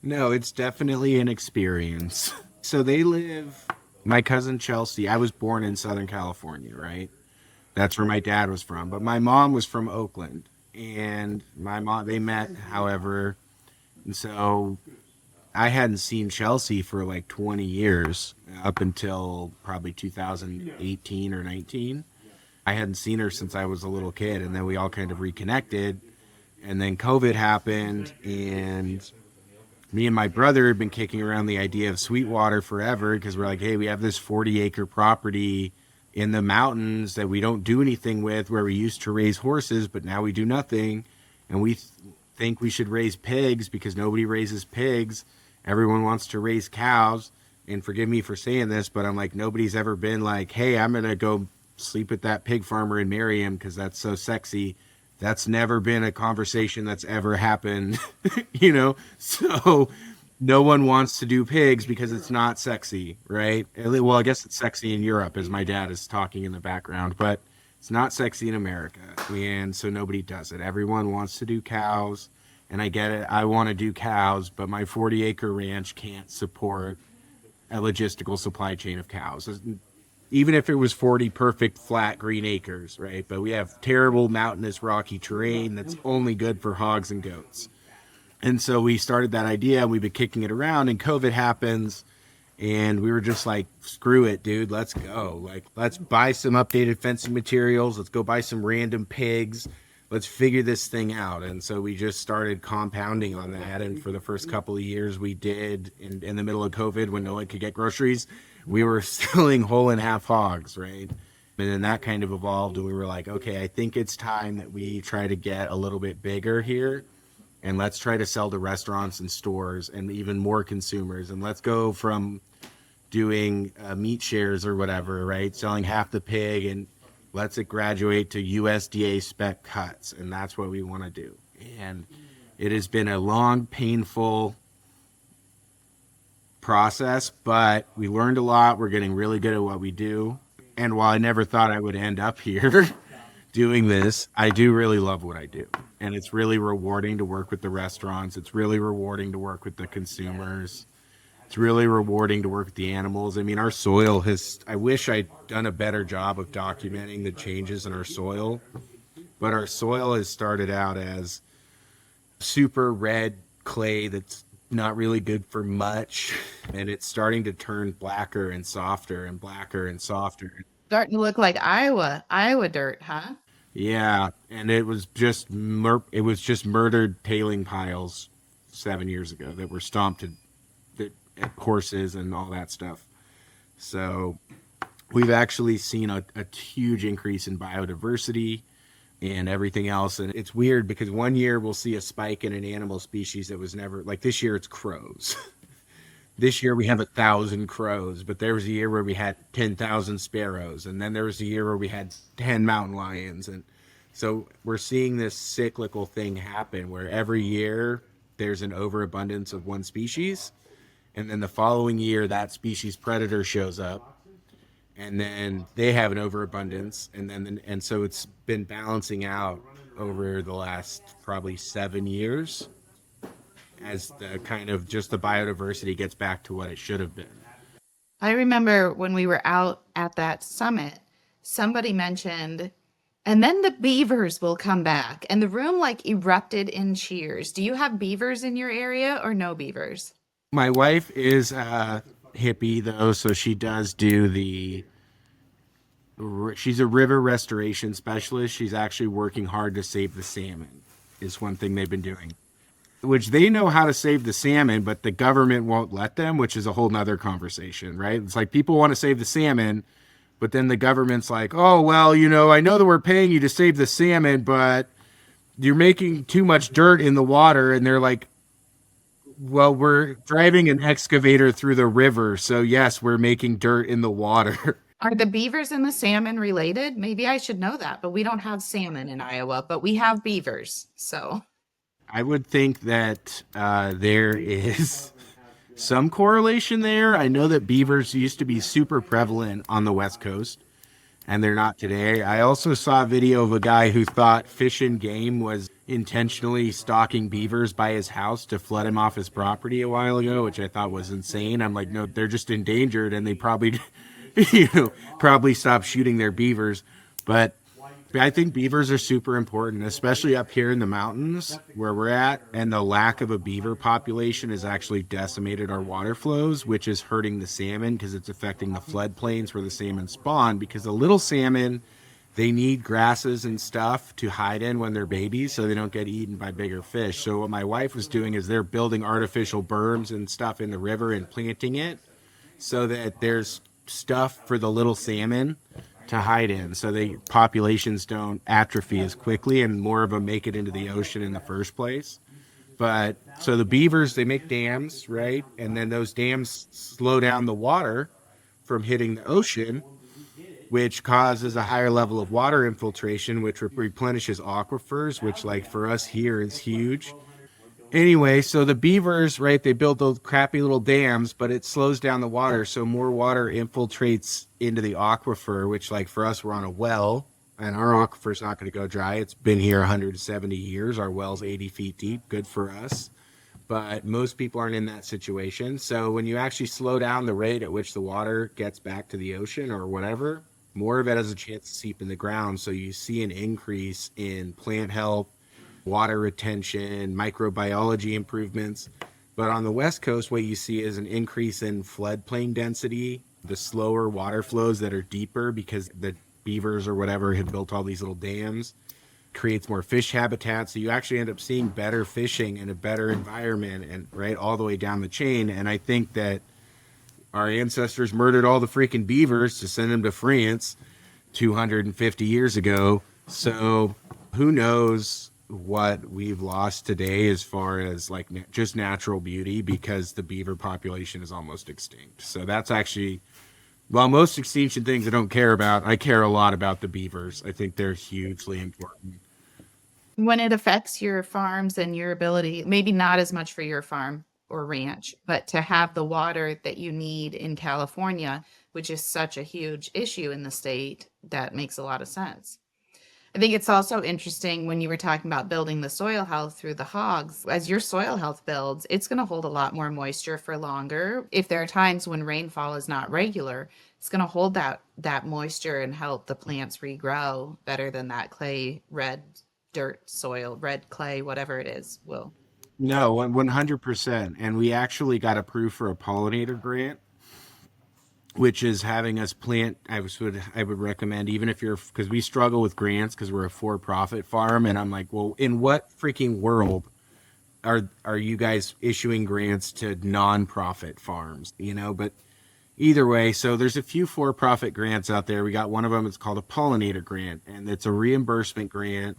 No, it's definitely an experience. So they live, my cousin Chelsea, I was born in Southern California, right? That's where my dad was from. But my mom was from Oakland. And my mom, they met, however. And so I hadn't seen Chelsea for like 20 years, up until probably 2018 or 19. I hadn't seen her since I was a little kid. And then we all kind of reconnected. And then COVID happened. And me and my brother had been kicking around the idea of Sweetwater forever, because we're like, hey, we have this 40-acre property in the mountains that we don't do anything with, where we used to raise horses, but now we do nothing. And we think we should raise pigs because nobody raises pigs. Everyone wants to raise cows. And forgive me for saying this, but I'm like, nobody's ever been like, hey, I'm going to go sleep with that pig farmer and marry him because that's so sexy. That's never been a conversation that's ever happened, you know? So no one wants to do pigs because it's not sexy, right? Well, I guess it's sexy in Europe, as my dad is talking in the background, but it's not sexy in America. And so nobody does it. Everyone wants to do cows, and I get it. I want to do cows, but my 40-acre ranch can't support a logistical supply chain of cows. Even if it was 40 perfect flat green acres, right? But we have terrible mountainous rocky terrain that's only good for hogs and goats. And so we started that idea, and we've been kicking it around, and COVID happens, and we were just like, screw it, dude, let's go. Like, let's buy some updated fencing materials. Let's go buy some random pigs. Let's figure this thing out. And so we just started compounding on that. And for the first couple of years we did, in the middle of COVID, when no one could get groceries, we were selling whole and half hogs, right? And then that kind of evolved, and we were like, okay, I think it's time that we try to get a little bit bigger here, and let's try to sell to restaurants and stores and even more consumers. And let's go from doing meat shares or whatever, right? Selling half the pig, and let's it graduate to USDA spec cuts. And that's what we want to do. And it has been a long, painful process, but we learned a lot. We're getting really good at what we do. And while I never thought I would end up here doing this, I do really love what I do. And it's really rewarding to work with the restaurants. It's really rewarding to work with the consumers. It's really rewarding to work with the animals. I mean, our soil has, I wish I'd done a better job of documenting the changes in our soil, but our soil has started out as super red clay that's not really good for much, and it's starting to turn blacker and softer and blacker and softer. starting to look like Iowa dirt, huh? Yeah, and it was just murdered tailing piles 7 years ago that were stomped at horses and all that stuff. So we've actually seen a huge increase in biodiversity and everything else. And it's weird because one year we'll see a spike in an animal species that was never, like this year it's crows. This year we have 1,000 crows, but there was a year where we had 10,000 sparrows. And then there was a year where we had 10 mountain lions. And so we're seeing this cyclical thing happen where every year there's an overabundance of one species. And then the following year, that species predator shows up, and then they have an overabundance, and so it's been balancing out over the last probably 7 years as the kind of just the biodiversity gets back to what it should have been. I remember when we were out at that summit, somebody mentioned, and then the beavers will come back, and the room like erupted in cheers. Do you have beavers in your area or no beavers? My wife is a hippie, though, so she does do she's a river restoration specialist. She's actually working hard to save the salmon, is one thing they've been doing. Which they know how to save the salmon, but the government won't let them, which is a whole nother conversation, right? It's like people want to save the salmon, but then the government's like, oh, well, you know, I know that we're paying you to save the salmon, but you're making too much dirt in the water. And they're like, well, we're driving an excavator through the river, so yes, we're making dirt in the water. Are the beavers and the salmon related? Maybe I should know that, but we don't have salmon in Iowa, but we have beavers. So I would think that there is some correlation there. I know that beavers used to be super prevalent on the West Coast, and they're not today. I also saw a video of a guy who thought Fish and Game was intentionally stalking beavers by his house to flood him off his property a while ago, which I thought was insane. I'm like, no, they're just endangered, and they probably, probably stopped shooting their beavers. But I think beavers are super important, especially up here in the mountains where we're at. And the lack of a beaver population has actually decimated our water flows, which is hurting the salmon because it's affecting the floodplains where the salmon spawn. Because the little salmon, they need grasses and stuff to hide in when they're babies so they don't get eaten by bigger fish. So what my wife was doing is they're building artificial berms and stuff in the river and planting it so that there's stuff for the little salmon to hide in, so the populations don't atrophy as quickly and more of them make it into the ocean in the first place. But so the beavers, they make dams, right? And then those dams slow down the water from hitting the ocean, which causes a higher level of water infiltration, which replenishes aquifers, which like for us here is huge. Anyway, so the beavers, right, they build those crappy little dams, but it slows down the water, so more water infiltrates into the aquifer, which like for us, we're on a well, and our aquifer's not going to go dry. It's been here 170 years. Our well's 80 feet deep. Good for us. But most people aren't in that situation. So when you actually slow down the rate at which the water gets back to the ocean or whatever, more of it has a chance to seep in the ground. So you see an increase in plant health, water retention, microbiology improvements. But on the West Coast, what you see is an increase in floodplain density, the slower water flows that are deeper because the beavers or whatever have built all these little dams, creates more fish habitat. So you actually end up seeing better fishing and a better environment and right all the way down the chain. And I think that our ancestors murdered all the freaking beavers to send them to France 250 years ago. So who knows what we've lost today as far as like just natural beauty, because the beaver population is almost extinct. So that's actually, well, most extinction things I don't care about. I care a lot about the beavers. I think they're hugely important. When it affects your farms and your ability, maybe not as much for your farm or ranch, but to have the water that you need in California, which is such a huge issue in the state, that makes a lot of sense. I think it's also interesting when you were talking about building the soil health through the hogs. As your soil health builds, it's going to hold a lot more moisture for longer. If there are times when rainfall is not regular, it's going to hold that moisture and help the plants regrow better than that clay, red dirt soil, red clay, whatever it is, will. No, 100%. And we actually got approved for a pollinator grant, which is having us plant. I would recommend, even if you're, because we struggle with grants because we're a for-profit farm, and I'm like, well, in what freaking world are you guys issuing grants to non-profit farms? But either way, so there's a few for-profit grants out there. We got one of them. It's called a pollinator grant, and it's a reimbursement grant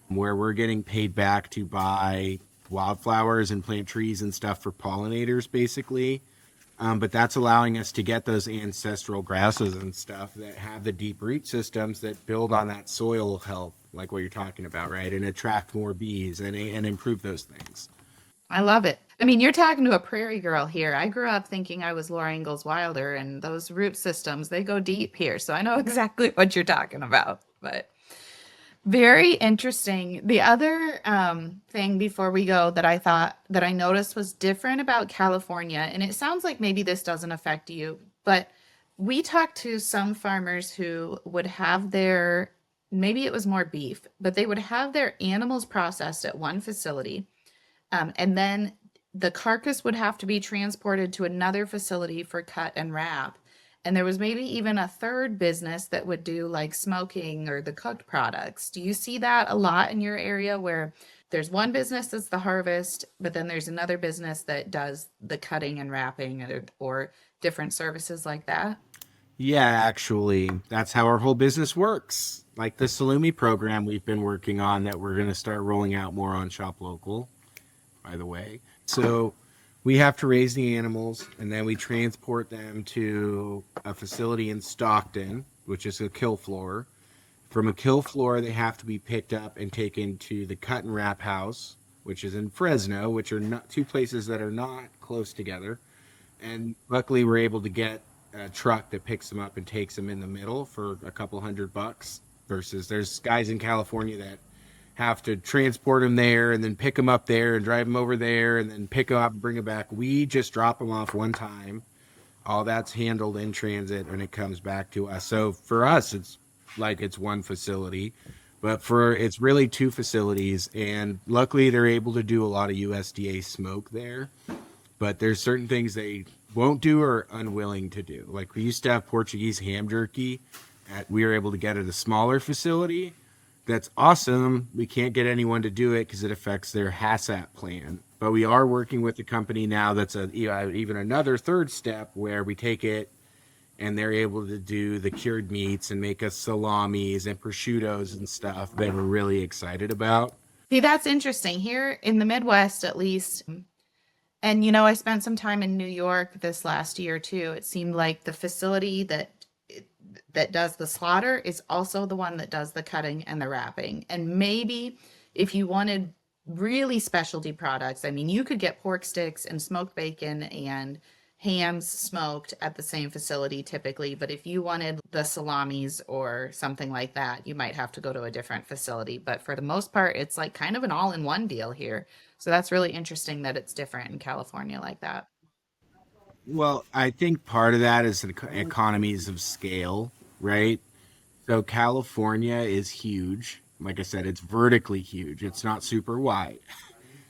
where we're getting paid back to buy wildflowers and plant trees and stuff for pollinators, basically. But that's allowing us to get those ancestral grasses and stuff that have the deep root systems that build on that soil health, like what you're talking about, right? And attract more bees and improve those things. I love it. I mean, you're talking to a prairie girl here. I grew up thinking I was Laura Ingalls Wilder, and those root systems, they go deep here. So I know exactly what you're talking about. But very interesting. The other thing before we go that I thought that I noticed was different about California, and it sounds like maybe this doesn't affect you, but we talked to some farmers who would have their, maybe it was more beef, but they would have their animals processed at one facility, and then the carcass would have to be transported to another facility for cut and wrap. And there was maybe even a third business that would do like smoking or the cooked products. Do you see that a lot in your area where there's one business that's the harvest, but then there's another business that does the cutting and wrapping or different services like that? Yeah, actually, that's how our whole business works. Like the salumi program we've been working on that we're going to start rolling out more on ChopLocal, by the way. So we have to raise the animals, and then we transport them to a facility in Stockton, which is a kill floor. From a kill floor, they have to be picked up and taken to the cut and wrap house, which is in Fresno, which are not two places that are not close together. And luckily, we're able to get a truck that picks them up and takes them in the middle for a couple $100 versus there's guys in California that have to transport them there and then pick them up there and drive them over there and then pick them up and bring them back. We just drop them off one time. All that's handled in transit and it comes back to us. So for us, it's like it's one facility, but it's really two facilities. And luckily, they're able to do a lot of USDA smoke there. But there's certain things they won't do or unwilling to do. Like we used to have Portuguese ham jerky we were able to get at a smaller facility. That's awesome. We can't get anyone to do it because it affects their HACCP plan. But we are working with a company now that's even another third step where we take it and they're able to do the cured meats and make us salamis and prosciuttos and stuff that we're really excited about. See, that's interesting. Here in the Midwest, at least, and I spent some time in New York this last year too. It seemed like the facility that does the slaughter is also the one that does the cutting and the wrapping. And maybe if you wanted really specialty products, I mean, you could get pork sticks and smoked bacon and hams smoked at the same facility typically. But if you wanted the salamis or something like that, you might have to go to a different facility. But for the most part, it's like kind of an all-in-one deal here. So that's really interesting that it's different in California like that. Well, I think part of that is the economies of scale, right? So California is huge. Like I said, it's vertically huge. It's not super wide.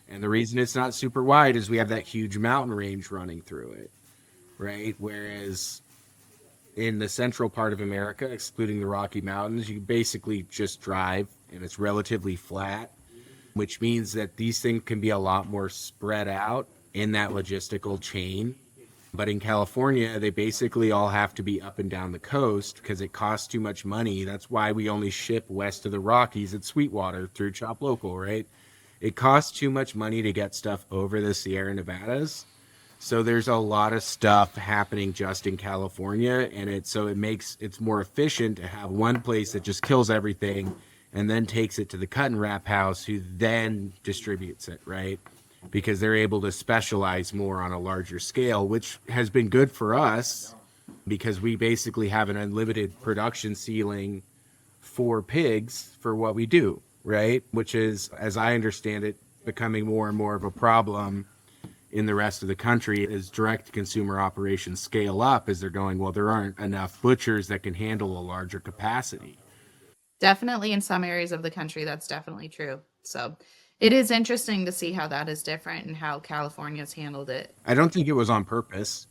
And the reason it's not super wide is we have that huge mountain range running through it, right? Whereas in the central part of America, excluding the Rocky Mountains, you basically just drive and it's relatively flat, which means that these things can be a lot more spread out in that logistical chain. But in California, they basically all have to be up and down the coast because it costs too much money. That's why we only ship west of the Rockies at Sweetwater through ChopLocal, right? It costs too much money to get stuff over the Sierra Nevadas. So there's a lot of stuff happening just in California. And it makes it's more efficient to have one place that just kills everything and then takes it to the cut and wrap house who then distributes it, right? Because they're able to specialize more on a larger scale, which has been good for us because we basically have an unlimited production ceiling for pigs for what we do, right? Which is, as I understand it, becoming more and more of a problem in the rest of the country as direct consumer operations scale up as they're going, well, there aren't enough butchers that can handle a larger capacity. Definitely in some areas of the country, that's definitely true. So it is interesting to see how that is different and how California's handled it. I don't think it was on purpose,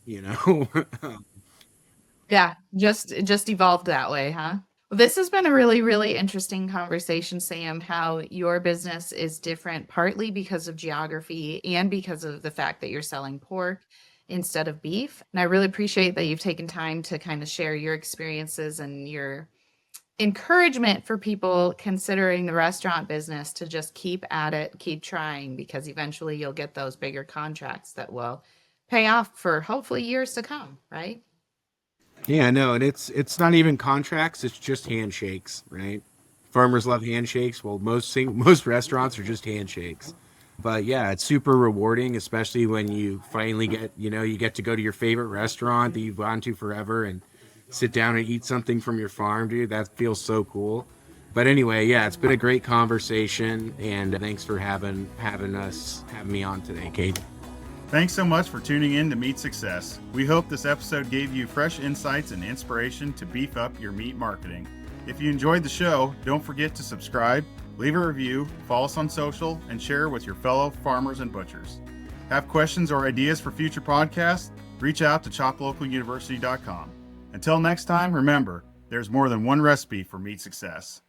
Yeah, it just evolved that way, huh? Well, this has been a really, really interesting conversation, Sam, how your business is different, partly because of geography and because of the fact that you're selling pork instead of beef. And I really appreciate that you've taken time to kind of share your experiences and your encouragement for people considering the restaurant business to just keep at it, keep trying, because eventually you'll get those bigger contracts that will pay off for hopefully years to come, right? Yeah, no, and it's not even contracts, it's just handshakes, right? Farmers love handshakes. Well, most restaurants are just handshakes. But yeah, it's super rewarding, especially when you finally you get to go to your favorite restaurant that you've gone to forever and sit down and eat something from your farm, dude. That feels so cool. But anyway, yeah, it's been a great conversation, and thanks for having me on today, Kate. Thanks so much for tuning in to Meat Success. We hope this episode gave you fresh insights and inspiration to beef up your meat marketing. If you enjoyed the show, don't forget to subscribe, leave a review, follow us on social, and share with your fellow farmers and butchers. Have questions or ideas for future podcasts? Reach out to ChopLocalUniversity.com. Until next time, remember, there's more than one recipe for meat success.